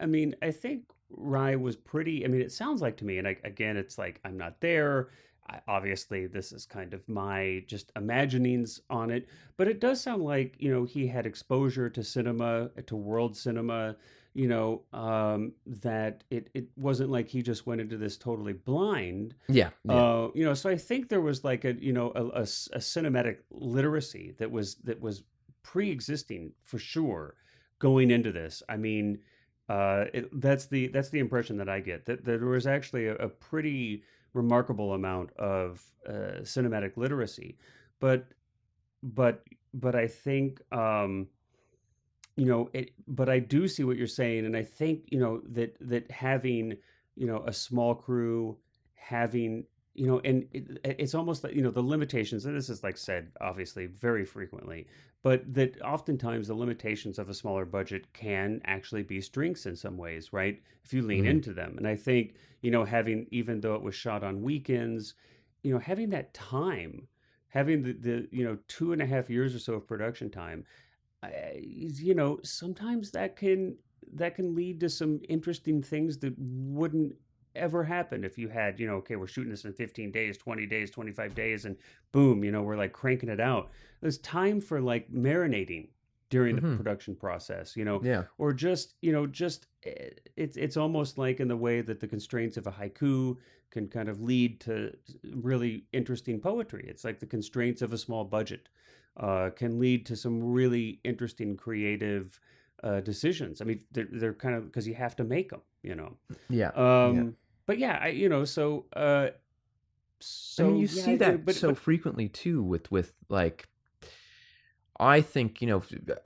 [SPEAKER 1] Rye was pretty. I mean, it sounds like to me, and again, it's like I'm not there. Obviously, this is kind of my just imaginings on it, but it does sound like he had exposure to cinema, to world cinema. That it wasn't like he just went into this totally blind.
[SPEAKER 2] Yeah, yeah.
[SPEAKER 1] So I think there was like a cinematic literacy that was pre-existing for sure going into this. I mean, that's the impression that I get, that there was actually a pretty remarkable amount of cinematic literacy, but but but I think but I do see what you're saying, and I think that having a small crew, having and it's almost like the limitations, and this is like said obviously very frequently, but that oftentimes the limitations of a smaller budget can actually be strengths in some ways, right? If you lean
[SPEAKER 2] Hmm.
[SPEAKER 1] into them. And I think having, even though it was shot on weekends, having that time, having the 2.5 years or so of production time, sometimes that can lead to some interesting things that wouldn't ever happen if you had, okay, we're shooting this in 15 days, 20 days, 25 days, and boom, we're like cranking it out. There's time for like marinating during the
[SPEAKER 2] Hmm.
[SPEAKER 1] production process,
[SPEAKER 2] Yeah.
[SPEAKER 1] or it's almost like in the way that the constraints of a haiku can kind of lead to really interesting poetry. It's like the constraints of a small budget can lead to some really interesting creative decisions. I mean, they're kind of, because you have to make them.
[SPEAKER 2] Yeah. Yeah.
[SPEAKER 1] Um, but yeah,
[SPEAKER 2] I mean,
[SPEAKER 1] so
[SPEAKER 2] you
[SPEAKER 1] yeah,
[SPEAKER 2] see that so
[SPEAKER 1] but
[SPEAKER 2] frequently too with like I think,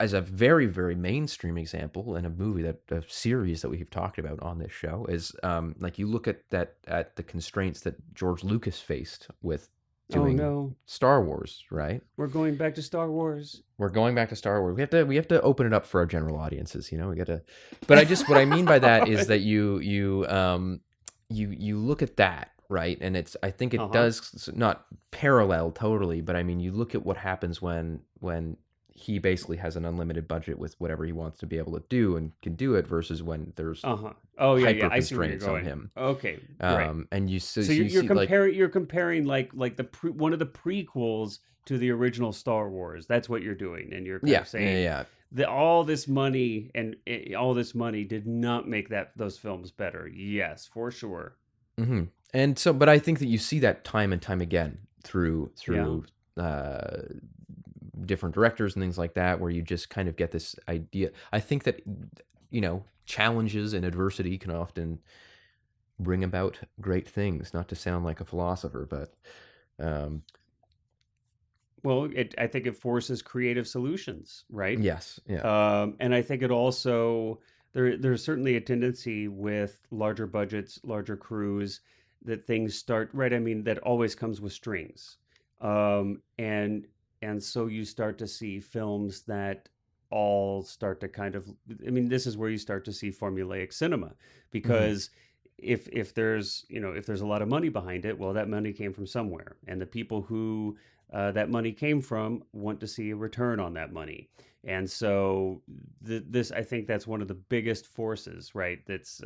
[SPEAKER 2] as a very mainstream example and a movie that a series that we've talked about on this show is like you look at the constraints that George Lucas faced with
[SPEAKER 1] oh
[SPEAKER 2] doing
[SPEAKER 1] no,
[SPEAKER 2] Star Wars, right?
[SPEAKER 1] we're going back to Star Wars.
[SPEAKER 2] We're going back to Star Wars. We have to open it up for our general audiences, we got to. But I just what I mean by that is that you look at that, right? And I think it
[SPEAKER 1] Uh-huh.
[SPEAKER 2] does not parallel totally, but I mean you look at what happens when he basically has an unlimited budget with whatever he wants to be able to do and can do it versus when there's
[SPEAKER 1] Uh-huh. Oh yeah, yeah.
[SPEAKER 2] hyper
[SPEAKER 1] I see where you're
[SPEAKER 2] constraints on
[SPEAKER 1] going.
[SPEAKER 2] him.
[SPEAKER 1] Okay, great.
[SPEAKER 2] And
[SPEAKER 1] So
[SPEAKER 2] you
[SPEAKER 1] you're
[SPEAKER 2] see like
[SPEAKER 1] comparing like one of the prequels to the original Star Wars. That's what you're doing, and you're kind
[SPEAKER 2] yeah,
[SPEAKER 1] of
[SPEAKER 2] yeah,
[SPEAKER 1] saying
[SPEAKER 2] yeah.
[SPEAKER 1] that all this money and all this money did not make those films better. Yes, for sure.
[SPEAKER 2] Hmm. And so, but I think that you see that time and time again
[SPEAKER 1] Yeah.
[SPEAKER 2] through uh, different directors and things like that, where you just kind of get this idea. I think that challenges and adversity can often bring about great things. Not to sound like a philosopher, but um,
[SPEAKER 1] Well, I think it forces creative solutions, right?
[SPEAKER 2] yes, yeah,
[SPEAKER 1] And I think it also, there's certainly a tendency with larger budgets, larger crews, that things start right. I mean, that always comes with strings, and so you start to see films that all start to kind of, I mean, this is where you start to see formulaic cinema,
[SPEAKER 2] Mm-hmm.
[SPEAKER 1] because if there's, if there's a lot of money behind it, well, that money came from somewhere, and the people who that money came from want to see a return on that money. And so this, I think that's one of the biggest forces, right? That's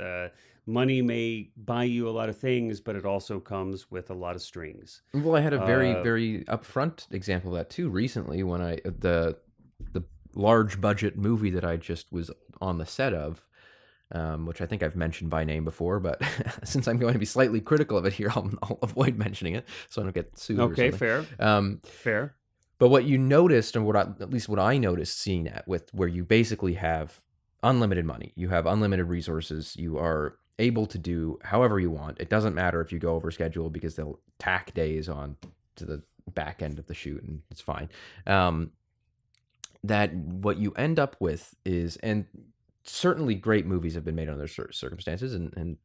[SPEAKER 1] money may buy you a lot of things, but it also comes with a lot of strings.
[SPEAKER 2] Well, I had a very,
[SPEAKER 1] Uh,
[SPEAKER 2] very upfront example of that too recently when the large budget movie that I just was on the set of, which I think I've mentioned by name before, but since I'm going to be slightly critical of it here, I'll avoid mentioning it so I don't get sued or
[SPEAKER 1] okay,
[SPEAKER 2] something.
[SPEAKER 1] fair,
[SPEAKER 2] Um,
[SPEAKER 1] fair.
[SPEAKER 2] but what you noticed, and at least what I noticed seeing that with, where you basically have unlimited money, you have unlimited resources, you are able to do however you want. It doesn't matter if you go over schedule because they'll tack days on to the back end of the shoot, and it's fine. Um, that what you end up with is, and certainly great movies have been made under circumstances, and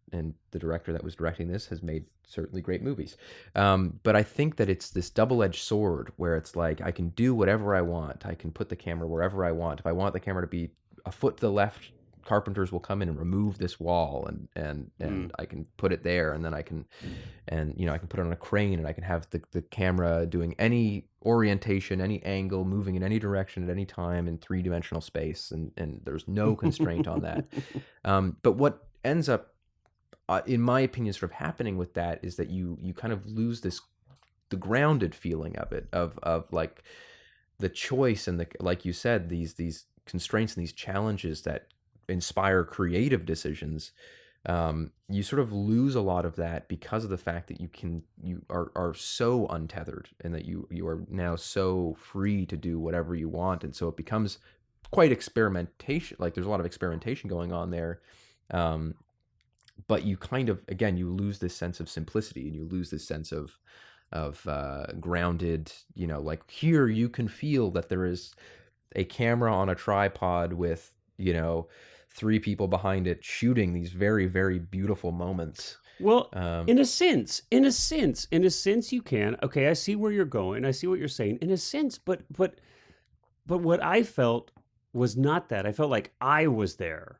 [SPEAKER 2] the director that was directing this has made certainly great movies. But I think that it's this double-edged sword where it's like I can do whatever I want. I can put the camera wherever I want. If I want the camera to be a foot to the left, carpenters will come in and remove this wall, and
[SPEAKER 1] Mm.
[SPEAKER 2] I can put it there, and then I can, and I can put it on a crane, and I can have the camera doing any orientation, any angle, moving in any direction at any time in three-dimensional space, and there's no constraint on that. But what ends up, in my opinion, sort of happening with that is that you kind of lose the grounded feeling of it, of like the choice and the, like you said, these constraints and these challenges that inspire creative decisions. You sort of lose a lot of that because of the fact that you are so untethered, and that you are now so free to do whatever you want, and so it becomes quite experimentation. Like there's a lot of experimentation going on there, but you kind of, again, you lose this sense of simplicity, and you lose this sense of grounded. Like here you can feel that there is a camera on a tripod with three people behind it shooting these very, very beautiful moments.
[SPEAKER 1] Well,
[SPEAKER 2] Um,
[SPEAKER 1] in a sense, you can. Okay, I see where you're going. I see what you're saying. In a sense, but what I felt was not that. I felt like I was there.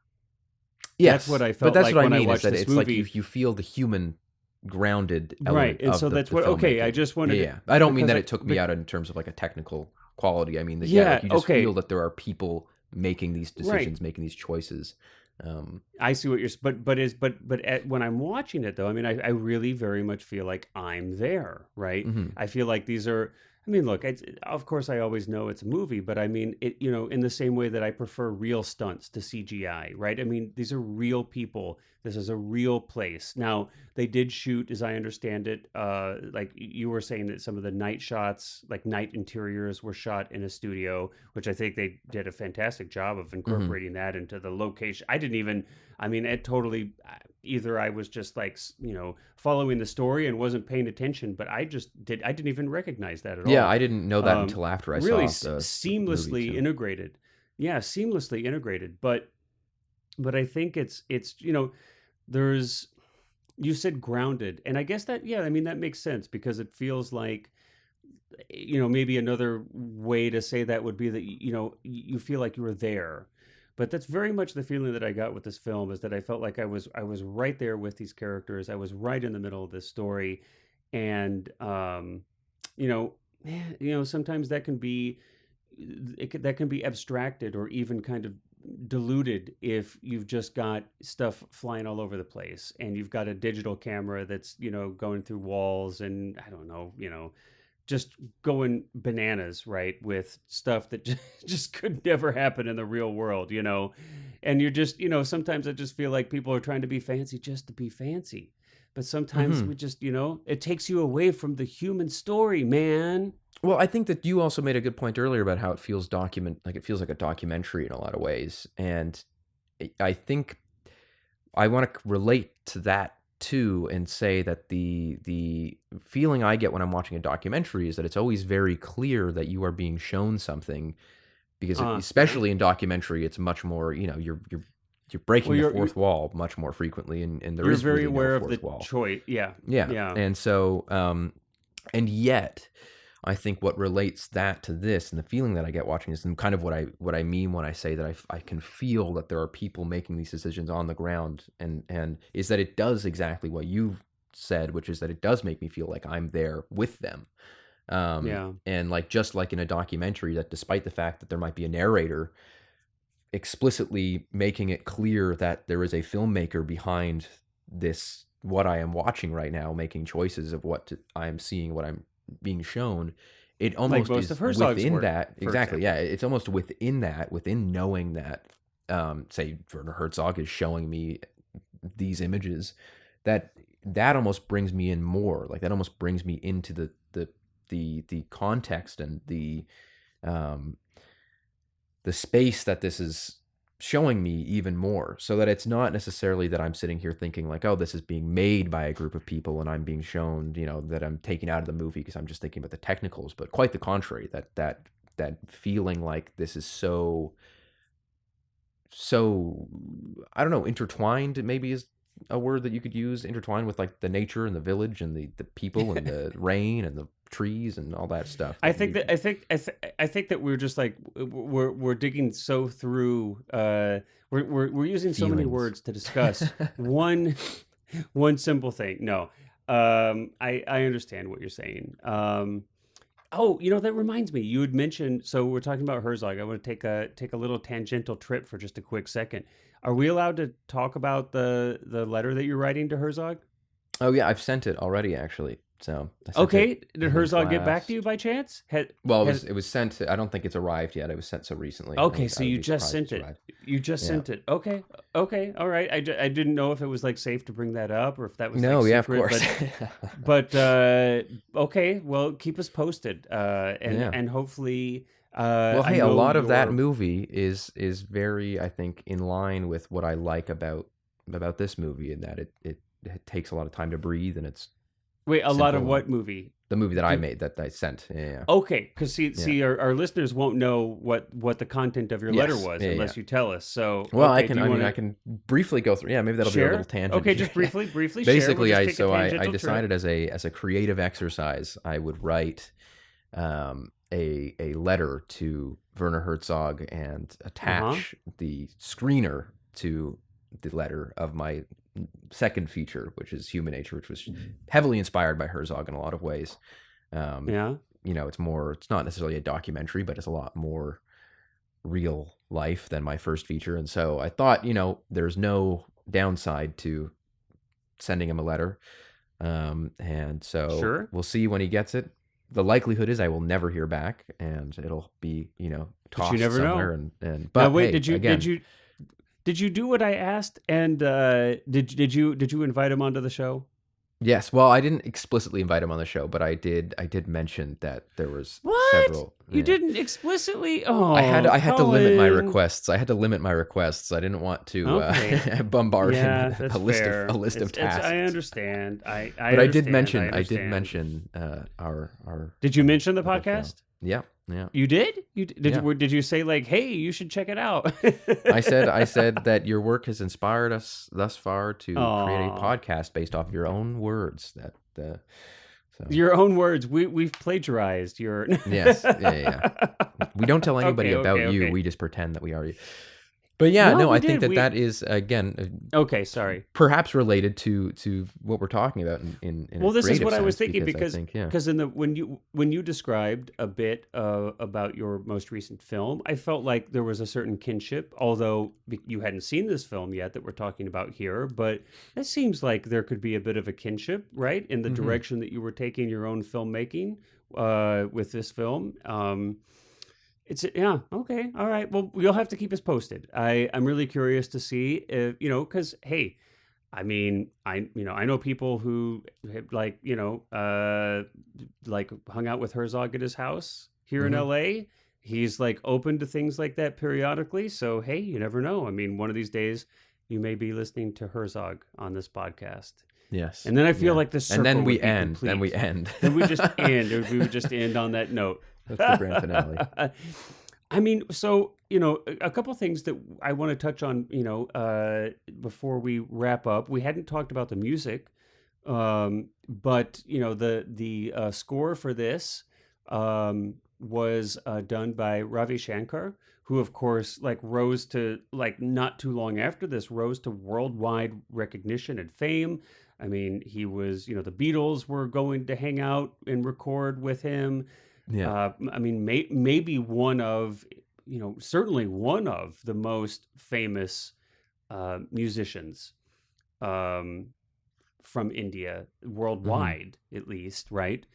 [SPEAKER 1] That's what
[SPEAKER 2] yes,
[SPEAKER 1] I
[SPEAKER 2] but
[SPEAKER 1] felt
[SPEAKER 2] that's
[SPEAKER 1] like
[SPEAKER 2] what I
[SPEAKER 1] when I
[SPEAKER 2] mean, is
[SPEAKER 1] watched
[SPEAKER 2] that
[SPEAKER 1] this
[SPEAKER 2] it's like you
[SPEAKER 1] movie.
[SPEAKER 2] you feel the human grounded
[SPEAKER 1] Right.
[SPEAKER 2] element
[SPEAKER 1] And
[SPEAKER 2] of
[SPEAKER 1] so that's
[SPEAKER 2] the
[SPEAKER 1] what, okay, I
[SPEAKER 2] filmmaking.
[SPEAKER 1] just
[SPEAKER 2] Yeah,
[SPEAKER 1] wanted to,
[SPEAKER 2] yeah. I don't mean
[SPEAKER 1] because
[SPEAKER 2] that
[SPEAKER 1] I,
[SPEAKER 2] it took me
[SPEAKER 1] but
[SPEAKER 2] out in terms of like a technical quality. I mean that, yeah, like
[SPEAKER 1] yeah,
[SPEAKER 2] you just feel
[SPEAKER 1] okay.
[SPEAKER 2] that there are people making these
[SPEAKER 1] Right.
[SPEAKER 2] decisions, making these choices. Um,
[SPEAKER 1] I see what you're, when I'm watching it though, I mean, I really very much feel like I'm there, right?
[SPEAKER 2] mhm.
[SPEAKER 1] I feel like these are, I mean, look, of course I always know it's a movie, but I mean, in the same way that I prefer real stunts to CGI, right? I mean, these are real people. This is a real place. Now, they did shoot, as I understand it, like you were saying that some of the night shots, like night interiors, were shot in a studio, which I think they did a fantastic job of
[SPEAKER 2] Mhm.
[SPEAKER 1] incorporating that into the location. I didn't even, I mean, it totally, either I was just like, following the story and wasn't paying attention, but I didn't even recognize that at
[SPEAKER 2] Yeah,
[SPEAKER 1] all.
[SPEAKER 2] I didn't know that until after I
[SPEAKER 1] Really
[SPEAKER 2] saw the movie
[SPEAKER 1] seamlessly
[SPEAKER 2] too.
[SPEAKER 1] integrated. Yeah, seamlessly integrated. But I think it's, there's, you said grounded, and I guess that, yeah, I mean, that makes sense, because it feels like, maybe another way to say that would be that, you feel like you were there. But that's very much the feeling that I got with this film, is that I felt like I was right there with these characters. I was right in the middle of this story. And you know sometimes that can be abstracted, or even kind of diluted, if you've just got stuff flying all over the place, and you've got a digital camera that's, going through walls, and I don't know, just going bananas, right, with stuff that just could never happen in the real world, and you're just, sometimes I just feel like people are trying to be fancy just to be fancy. But sometimes
[SPEAKER 2] Mhm.
[SPEAKER 1] we just, it takes you away from the human story, man.
[SPEAKER 2] Well, I think that you also made a good point earlier about how it feels like it feels like a documentary in a lot of ways, and I think I want to relate to that too, and say that the feeling I get when I'm watching a documentary is that it's always very clear that you are being shown something, because
[SPEAKER 1] Yeah.
[SPEAKER 2] especially in documentary, it's much more, you're breaking
[SPEAKER 1] Well,
[SPEAKER 2] the
[SPEAKER 1] you're
[SPEAKER 2] fourth wall much more frequently, and there
[SPEAKER 1] you're
[SPEAKER 2] is
[SPEAKER 1] very
[SPEAKER 2] really no
[SPEAKER 1] aware of
[SPEAKER 2] fourth
[SPEAKER 1] the
[SPEAKER 2] wall.
[SPEAKER 1] choice. Yeah.
[SPEAKER 2] Yeah,
[SPEAKER 1] Yeah.
[SPEAKER 2] and so and yet I think what relates that to this and the feeling that I get watching this, and kind of what I mean when I say that I can feel that there are people making these decisions on the ground, and is that it does exactly what you've said, which is that it does make me feel like I'm there with them.
[SPEAKER 1] Yeah.
[SPEAKER 2] And like, just like in a documentary, that despite the fact that there might be a narrator explicitly making it clear that there is a filmmaker behind this, what I am watching right now, making choices of I am seeing, what I'm being shown, it
[SPEAKER 1] Like
[SPEAKER 2] almost
[SPEAKER 1] most of
[SPEAKER 2] is
[SPEAKER 1] Herzog's
[SPEAKER 2] within
[SPEAKER 1] work,
[SPEAKER 2] that.
[SPEAKER 1] for
[SPEAKER 2] Exactly.
[SPEAKER 1] example.
[SPEAKER 2] Yeah. It's almost within that, within knowing that, say Werner Herzog is showing me these images, that almost brings me in more. Like, that almost brings me into the context and um, the space that this is showing me even more, so that it's not necessarily that I'm sitting here thinking like, oh, this is being made by a group of people and I'm being shown, that I'm taken out of the movie because I'm just thinking about the technicals, but quite the contrary, that feeling like this is so I don't know, intertwined maybe is a word that you could use, intertwined with like the nature and the village and the people and the rain and the trees and all that stuff
[SPEAKER 1] I
[SPEAKER 2] that
[SPEAKER 1] think
[SPEAKER 2] you.
[SPEAKER 1] that I think that we're just like we're digging so through. We're using so many
[SPEAKER 2] Feelings.
[SPEAKER 1] words to discuss one one simple thing. No, I understand what you're saying. Oh, that reminds me. You had mentioned, so we're talking about Herzog. I want to take a little tangential trip for just a quick second. Are we allowed to talk about the letter that you're writing to Herzog?
[SPEAKER 2] Oh yeah, I've sent it already actually. So I sent it,
[SPEAKER 1] Okay,
[SPEAKER 2] I
[SPEAKER 1] did
[SPEAKER 2] think
[SPEAKER 1] Herzog get back to you
[SPEAKER 2] last.
[SPEAKER 1] by chance?
[SPEAKER 2] Well,
[SPEAKER 1] Has
[SPEAKER 2] it was sent. I don't think it's arrived yet. It was sent so recently.
[SPEAKER 1] Okay, so
[SPEAKER 2] I would
[SPEAKER 1] you
[SPEAKER 2] be
[SPEAKER 1] just
[SPEAKER 2] surprised if
[SPEAKER 1] sent
[SPEAKER 2] it's
[SPEAKER 1] it.
[SPEAKER 2] arrived.
[SPEAKER 1] You just
[SPEAKER 2] Yeah.
[SPEAKER 1] sent it. Okay. Okay. All right. I didn't know if it was like safe to bring that up or if that was like
[SPEAKER 2] No. Yeah. Of
[SPEAKER 1] secret,
[SPEAKER 2] course.
[SPEAKER 1] but okay. Well, keep us posted. And
[SPEAKER 2] Yeah.
[SPEAKER 1] hopefully
[SPEAKER 2] Well,
[SPEAKER 1] I
[SPEAKER 2] hey, a
[SPEAKER 1] know
[SPEAKER 2] lot of that
[SPEAKER 1] your
[SPEAKER 2] movie is very, I think, in line with what I like about this movie, in that it takes a lot of time to breathe, and it's
[SPEAKER 1] wait, a lot of
[SPEAKER 2] simple, and
[SPEAKER 1] what movie?
[SPEAKER 2] the movie that I
[SPEAKER 1] Give
[SPEAKER 2] made, that I sent. Yeah.
[SPEAKER 1] Okay, cuz
[SPEAKER 2] Yeah.
[SPEAKER 1] see our listeners won't know what the content of your letter
[SPEAKER 2] Yes.
[SPEAKER 1] was
[SPEAKER 2] Yeah. Yeah.
[SPEAKER 1] unless you tell us. So,
[SPEAKER 2] Well,
[SPEAKER 1] okay, do you
[SPEAKER 2] I
[SPEAKER 1] want
[SPEAKER 2] mean, I
[SPEAKER 1] to
[SPEAKER 2] can briefly go through. Yeah, maybe that'll be our little
[SPEAKER 1] share?
[SPEAKER 2] tangent
[SPEAKER 1] Okay,
[SPEAKER 2] here.
[SPEAKER 1] just briefly share. We'll
[SPEAKER 2] Basically,
[SPEAKER 1] just
[SPEAKER 2] I
[SPEAKER 1] take a
[SPEAKER 2] so I
[SPEAKER 1] tangential trip.
[SPEAKER 2] decided as a creative exercise, I would write a letter to Werner Herzog and
[SPEAKER 1] Uh-huh.
[SPEAKER 2] attach the screener to the letter of my second feature, which is Human Nature, which was heavily inspired by Herzog in a lot of ways. Um,
[SPEAKER 1] Yeah.
[SPEAKER 2] it's not necessarily a documentary, but it's a lot more real life than my first feature. And so I thought, there's no downside to sending him a letter. And so
[SPEAKER 1] Sure.
[SPEAKER 2] we'll see when he gets it. The likelihood is I will never hear back, and it'll be,
[SPEAKER 1] But you
[SPEAKER 2] tossed
[SPEAKER 1] never
[SPEAKER 2] somewhere.
[SPEAKER 1] know.
[SPEAKER 2] And
[SPEAKER 1] Now
[SPEAKER 2] but
[SPEAKER 1] wait,
[SPEAKER 2] hey, again,
[SPEAKER 1] did you do what I asked? And did you invite him onto the show?
[SPEAKER 2] yes. Well, I didn't explicitly invite him on the show, but I did mention that there was
[SPEAKER 1] What?
[SPEAKER 2] several.
[SPEAKER 1] You
[SPEAKER 2] Yeah.
[SPEAKER 1] didn't explicitly?
[SPEAKER 2] I had
[SPEAKER 1] Oh,
[SPEAKER 2] I had to limit my
[SPEAKER 1] Colin.
[SPEAKER 2] requests. I had to limit my requests. I didn't want to
[SPEAKER 1] Okay.
[SPEAKER 2] bombard him
[SPEAKER 1] Yeah,
[SPEAKER 2] with
[SPEAKER 1] that's
[SPEAKER 2] a
[SPEAKER 1] fair.
[SPEAKER 2] list of
[SPEAKER 1] It's I
[SPEAKER 2] tasks.
[SPEAKER 1] understand. I
[SPEAKER 2] But
[SPEAKER 1] understand. I
[SPEAKER 2] I did
[SPEAKER 1] understand.
[SPEAKER 2] mention our
[SPEAKER 1] Did you mention the
[SPEAKER 2] little show.
[SPEAKER 1] podcast?
[SPEAKER 2] Yeah, yeah,
[SPEAKER 1] You did?
[SPEAKER 2] yeah.
[SPEAKER 1] Did you say like, "Hey, you should check it out?"
[SPEAKER 2] I said that your work has inspired us thus far to create a
[SPEAKER 1] Aw.
[SPEAKER 2] podcast based off of your own words. So
[SPEAKER 1] Your own words. We've plagiarized your
[SPEAKER 2] yes, yeah, yeah, yeah. We don't tell anybody
[SPEAKER 1] Okay,
[SPEAKER 2] about
[SPEAKER 1] okay,
[SPEAKER 2] you.
[SPEAKER 1] okay.
[SPEAKER 2] We just pretend that we are you. But yeah,
[SPEAKER 1] No,
[SPEAKER 2] no,
[SPEAKER 1] we
[SPEAKER 2] I think
[SPEAKER 1] did.
[SPEAKER 2] that
[SPEAKER 1] We
[SPEAKER 2] is again
[SPEAKER 1] Okay, sorry.
[SPEAKER 2] perhaps related to what we're talking about in a
[SPEAKER 1] Well, this is
[SPEAKER 2] creative
[SPEAKER 1] what I was
[SPEAKER 2] sense,
[SPEAKER 1] thinking
[SPEAKER 2] because I
[SPEAKER 1] because
[SPEAKER 2] think, yeah.
[SPEAKER 1] in the when you described a bit about your most recent film, I felt like there was a certain kinship, although you hadn't seen this film yet that we're talking about here. But it seems like there could be a bit of a kinship, right, in the
[SPEAKER 2] Hmm.
[SPEAKER 1] direction that you were taking your own filmmaking with this film. Yeah, okay, all right. Well, you'll have to keep us posted. I'm really curious to see if because hey. I mean, I know people who have, like, like hung out with Herzog at his house here in
[SPEAKER 2] Hmm.
[SPEAKER 1] LA. He's like open to things like that periodically. So, hey, you never know. I mean, one of these days you may be listening to Herzog on this podcast.
[SPEAKER 2] Yes,
[SPEAKER 1] And then I feel
[SPEAKER 2] yeah.
[SPEAKER 1] like the
[SPEAKER 2] And then
[SPEAKER 1] circle
[SPEAKER 2] we
[SPEAKER 1] would be
[SPEAKER 2] end. Then we
[SPEAKER 1] complete.
[SPEAKER 2] end.
[SPEAKER 1] Then we just end. We would just end on that note.
[SPEAKER 2] That's the grand finale.
[SPEAKER 1] I mean, so, a couple things that I want to touch on, before we wrap up. We hadn't talked about the music, but, the score for this was done by Ravi Shankar, who of course like rose to like not too long after this rose to worldwide recognition and fame. I mean, he was, the Beatles were going to hang out and record with him.
[SPEAKER 2] Yeah.
[SPEAKER 1] I mean, maybe one of, certainly one of the most famous musicians um, from India, worldwide at least, right?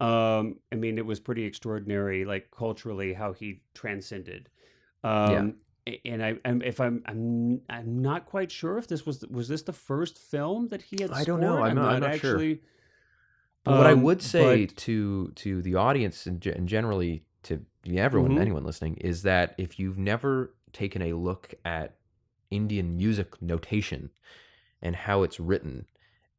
[SPEAKER 1] I mean, it was pretty extraordinary, like culturally, how he transcended.
[SPEAKER 2] Yeah.
[SPEAKER 1] And I'm not quite sure if was this the first film that he had
[SPEAKER 2] I don't know.
[SPEAKER 1] scored. I'm
[SPEAKER 2] I'm
[SPEAKER 1] not
[SPEAKER 2] not sure.
[SPEAKER 1] actually.
[SPEAKER 2] But what I would say
[SPEAKER 1] But
[SPEAKER 2] to the audience and generally to everyone,
[SPEAKER 1] mhm.
[SPEAKER 2] anyone listening, is that if you've never taken a look at Indian music notation and how it's written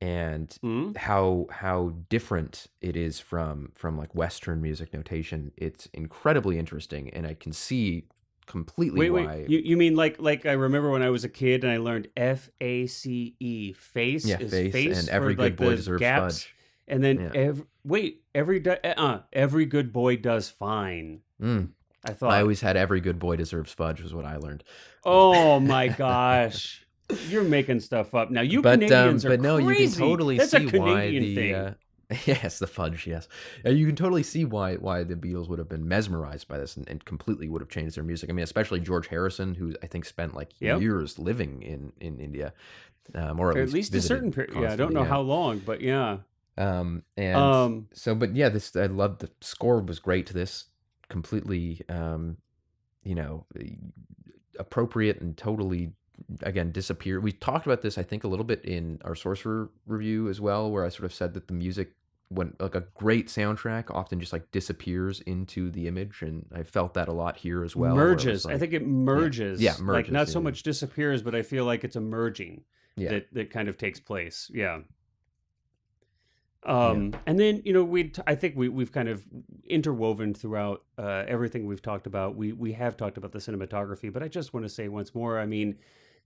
[SPEAKER 2] and
[SPEAKER 1] Mhm.
[SPEAKER 2] how different it is from like Western music notation, it's incredibly interesting, and I can see completely
[SPEAKER 1] Wait.
[SPEAKER 2] why.
[SPEAKER 1] You mean like I remember when I was a kid and I learned FACE. Face
[SPEAKER 2] Yeah,
[SPEAKER 1] is
[SPEAKER 2] face
[SPEAKER 1] face
[SPEAKER 2] and
[SPEAKER 1] for
[SPEAKER 2] every good
[SPEAKER 1] like
[SPEAKER 2] boy
[SPEAKER 1] the
[SPEAKER 2] deserves
[SPEAKER 1] gaps,
[SPEAKER 2] fudge.
[SPEAKER 1] and then
[SPEAKER 2] Yeah.
[SPEAKER 1] every good boy does fine.
[SPEAKER 2] Mm.
[SPEAKER 1] I
[SPEAKER 2] I
[SPEAKER 1] thought.
[SPEAKER 2] always had every good boy deserves fudge was what I learned.
[SPEAKER 1] Oh my gosh. You're making stuff up. Now you Canadians are
[SPEAKER 2] But no, you can
[SPEAKER 1] crazy.
[SPEAKER 2] totally
[SPEAKER 1] That's a
[SPEAKER 2] see why
[SPEAKER 1] Canadian
[SPEAKER 2] the
[SPEAKER 1] thing.
[SPEAKER 2] yes, the fudge, yes. You can totally see why the Beatles would have been mesmerized by this and completely would have changed their music. I mean, especially George Harrison, who I think spent like
[SPEAKER 1] Yep.
[SPEAKER 2] years living in India, or at
[SPEAKER 1] Or at
[SPEAKER 2] least
[SPEAKER 1] least a
[SPEAKER 2] visited
[SPEAKER 1] certain period. Yeah, I don't
[SPEAKER 2] constantly.
[SPEAKER 1] know
[SPEAKER 2] Yeah.
[SPEAKER 1] how long, but yeah.
[SPEAKER 2] And
[SPEAKER 1] Um
[SPEAKER 2] so, but yeah, this I loved the score was great to this, completely, you know, appropriate and totally again disappear. We talked about this I think a little bit in our Sorcerer review as well, where I sort of said that the music when like a great soundtrack often just like disappears into the image, and I felt that a lot here as well, where it was
[SPEAKER 1] merges. I
[SPEAKER 2] like
[SPEAKER 1] think it
[SPEAKER 2] yeah
[SPEAKER 1] merges. Like
[SPEAKER 2] merges
[SPEAKER 1] not so
[SPEAKER 2] yeah
[SPEAKER 1] much disappears, but I feel like it's a merging
[SPEAKER 2] yeah
[SPEAKER 1] that kind of takes place. Yeah.
[SPEAKER 2] yeah
[SPEAKER 1] And then I think we've kind of interwoven throughout everything we've talked about. We have talked about the cinematography, but I just want to say once more. I mean,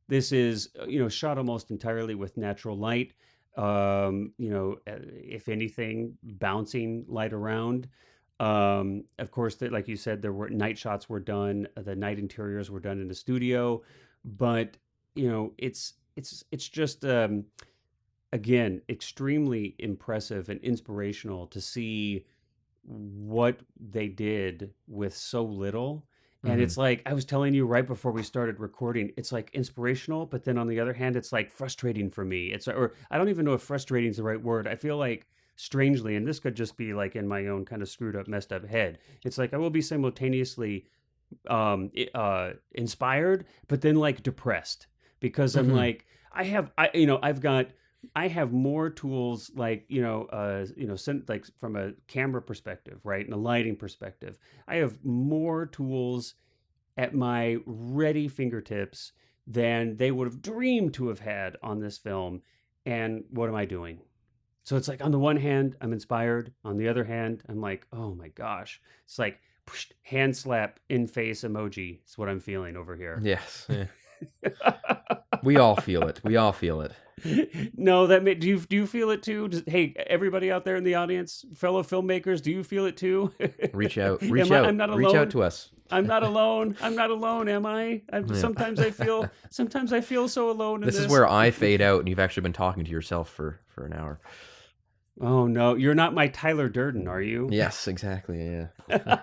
[SPEAKER 1] this is shot almost entirely with natural light. If anything, bouncing light around. Of course, like you said, there were night shots were done. The night interiors were done in the studio, but it's just. Again, extremely impressive and inspirational to see what they did with so little. And
[SPEAKER 2] mm-hmm.
[SPEAKER 1] it's like I was telling you right before we started recording, it's like inspirational, but then on the other hand, it's like frustrating for me. Or I don't even know if frustrating is the right word. I feel like strangely, and this could just be like in my own kind of screwed up, messed up head. It's like I will be simultaneously inspired, but then like depressed because I'm
[SPEAKER 2] Mm-hmm.
[SPEAKER 1] like, I have more tools like like from a camera perspective, right, and a lighting perspective. I have more tools at my ready fingertips than they would have dreamed to have had on this film. And what am I doing? So it's like on the one hand, I'm inspired. On the other hand, I'm like, oh my gosh, it's like hand slap in face emoji. It's what I'm feeling over here.
[SPEAKER 2] Yes, yeah. We all feel it. We all feel it.
[SPEAKER 1] No, do you feel it too? Hey, everybody out there in the audience, fellow filmmakers, do you feel it too?
[SPEAKER 2] Reach out,
[SPEAKER 1] Am I? I'm not
[SPEAKER 2] reach out
[SPEAKER 1] alone.
[SPEAKER 2] to us.
[SPEAKER 1] I'm not alone. I'm not alone, am I?
[SPEAKER 2] Yeah.
[SPEAKER 1] Sometimes I feel so alone in
[SPEAKER 2] This is
[SPEAKER 1] this.
[SPEAKER 2] where I fade out and you've actually been talking to yourself for an hour.
[SPEAKER 1] Oh no, you're not my Tyler Durden, are you?
[SPEAKER 2] Yes, exactly. Yeah.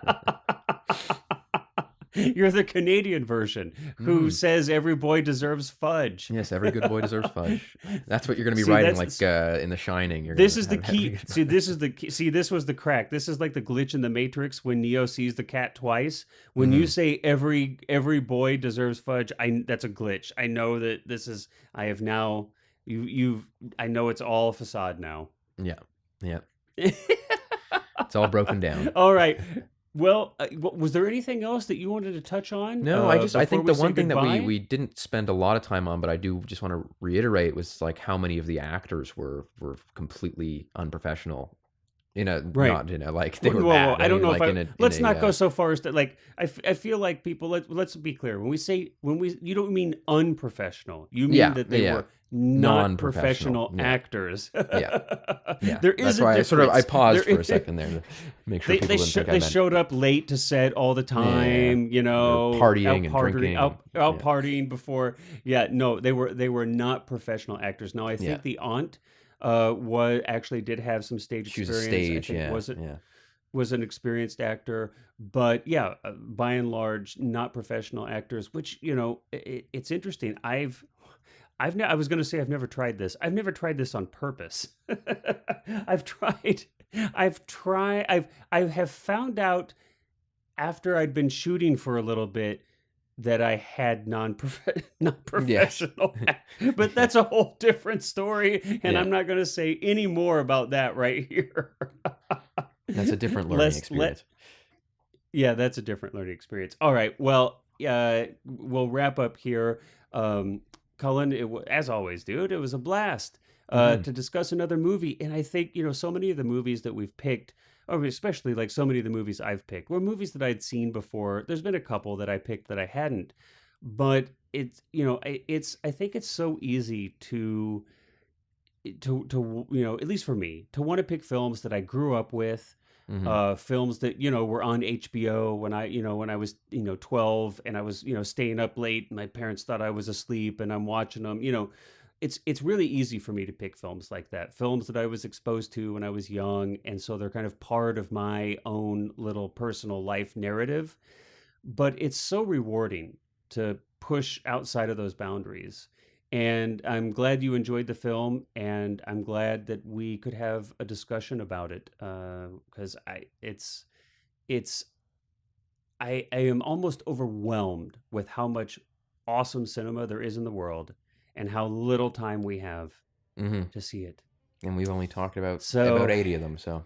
[SPEAKER 1] You're the Canadian version who
[SPEAKER 2] Mm.
[SPEAKER 1] says every boy deserves fudge.
[SPEAKER 2] Yes, every good boy deserves fudge. That's what you're going to be
[SPEAKER 1] See,
[SPEAKER 2] writing,
[SPEAKER 1] that's
[SPEAKER 2] like in The Shining. You're going
[SPEAKER 1] this
[SPEAKER 2] to
[SPEAKER 1] is the
[SPEAKER 2] have every
[SPEAKER 1] key.
[SPEAKER 2] good
[SPEAKER 1] See,
[SPEAKER 2] boy.
[SPEAKER 1] this is the key. See, this was the crack. This is like the glitch in the Matrix when Neo sees the cat twice. When you
[SPEAKER 2] Mm-hmm.
[SPEAKER 1] say every boy deserves fudge, that's a glitch. I know that this is. I have now. You've. I know it's all facade now.
[SPEAKER 2] Yeah, yeah. It's all broken down.
[SPEAKER 1] All right. Well, was there anything else that you wanted to touch on
[SPEAKER 2] No, I
[SPEAKER 1] before
[SPEAKER 2] think
[SPEAKER 1] we
[SPEAKER 2] the
[SPEAKER 1] say
[SPEAKER 2] one thing that
[SPEAKER 1] goodbye?
[SPEAKER 2] we didn't spend a lot of time on, but I do just want to reiterate was like how many of the actors were completely unprofessional
[SPEAKER 1] Right.
[SPEAKER 2] not like they were
[SPEAKER 1] Well,
[SPEAKER 2] bad.
[SPEAKER 1] I
[SPEAKER 2] I
[SPEAKER 1] don't
[SPEAKER 2] mean,
[SPEAKER 1] know if
[SPEAKER 2] like
[SPEAKER 1] I
[SPEAKER 2] in a
[SPEAKER 1] let's not go so far as to like. I feel like people. Let's be clear. You don't mean unprofessional. You mean
[SPEAKER 2] yeah,
[SPEAKER 1] that they
[SPEAKER 2] yeah,
[SPEAKER 1] were not
[SPEAKER 2] non-professional.
[SPEAKER 1] professional
[SPEAKER 2] Yeah,
[SPEAKER 1] actors.
[SPEAKER 2] yeah, yeah.
[SPEAKER 1] There is
[SPEAKER 2] That's
[SPEAKER 1] a
[SPEAKER 2] why I
[SPEAKER 1] difference.
[SPEAKER 2] paused for a second there to make sure people didn't think I
[SPEAKER 1] They
[SPEAKER 2] meant.
[SPEAKER 1] showed up late to set all the
[SPEAKER 2] Yeah,
[SPEAKER 1] time.
[SPEAKER 2] or
[SPEAKER 1] Out
[SPEAKER 2] partying and
[SPEAKER 1] partying,
[SPEAKER 2] drinking.
[SPEAKER 1] out
[SPEAKER 2] Yeah,
[SPEAKER 1] partying before. Yeah, no, they were not professional actors. Now I
[SPEAKER 2] yeah.
[SPEAKER 1] think the aunt was actually did have some stage
[SPEAKER 2] She was a
[SPEAKER 1] experience. I
[SPEAKER 2] stage.
[SPEAKER 1] think
[SPEAKER 2] Yeah, yeah.
[SPEAKER 1] was an experienced actor, but yeah, by and large, not professional actors. Which it's interesting. I was going to say I've never tried this. I've never tried this on purpose. I've tried. I have found out after I'd been shooting for a little bit that I had not
[SPEAKER 2] Yes.
[SPEAKER 1] professional, but
[SPEAKER 2] Yeah.
[SPEAKER 1] that's a whole different story, and
[SPEAKER 2] Yeah.
[SPEAKER 1] I'm not going to say any more about that right here.
[SPEAKER 2] That's a different learning
[SPEAKER 1] Let's let
[SPEAKER 2] experience.
[SPEAKER 1] Yeah, that's a different learning experience. All right, well, we'll wrap up here. Um, Cullen, as always, dude, it was a blast
[SPEAKER 2] Hmm.
[SPEAKER 1] to discuss another movie, and I think so many of the movies that we've picked, or especially like so many of the movies I've picked, were movies that I'd seen before. There's been a couple that I picked that I hadn't, but I think it's so easy to at least for me to want to pick films that I grew up with,
[SPEAKER 2] Hmm.
[SPEAKER 1] films that were on HBO when I was 12 and I was staying up late and my parents thought I was asleep and I'm watching them. It's really easy for me to pick films like that, films that I was exposed to when I was young, and so they're kind of part of my own little personal life narrative. But it's so rewarding to push outside of those boundaries. And I'm glad you enjoyed the film, and I'm glad that we could have a discussion about it. Because it's I am almost overwhelmed with how much awesome cinema there is in the world, and how little time we have
[SPEAKER 2] Hmm.
[SPEAKER 1] to see it.
[SPEAKER 2] And we've only talked about
[SPEAKER 1] So,
[SPEAKER 2] 80 of them. So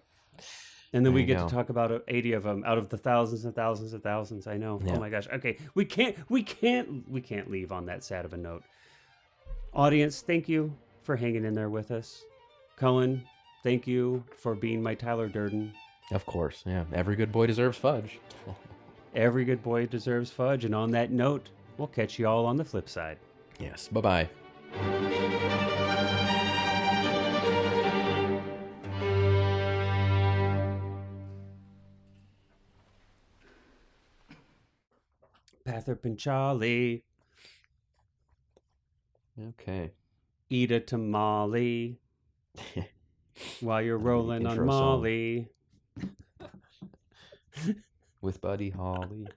[SPEAKER 1] and then
[SPEAKER 2] there
[SPEAKER 1] we
[SPEAKER 2] you
[SPEAKER 1] get to
[SPEAKER 2] go.
[SPEAKER 1] talk about 80 of them out of the thousands and thousands and thousands. I know. Oh
[SPEAKER 2] Yeah.
[SPEAKER 1] my gosh. Okay, we can't leave on that sad of a note. Audience, thank you for hanging in there with us. Cullen, thank you for being my Tyler Durden.
[SPEAKER 2] Of course. Yeah. Every good boy deserves fudge.
[SPEAKER 1] Every good boy deserves fudge. And on that note, we'll catch you all on the flip side.
[SPEAKER 2] Yes. Bye bye.
[SPEAKER 1] Pather Panchali,
[SPEAKER 2] Okay.
[SPEAKER 1] eat a tamale while you're rolling on
[SPEAKER 2] Intro song
[SPEAKER 1] Molly.
[SPEAKER 2] with Buddy Holly.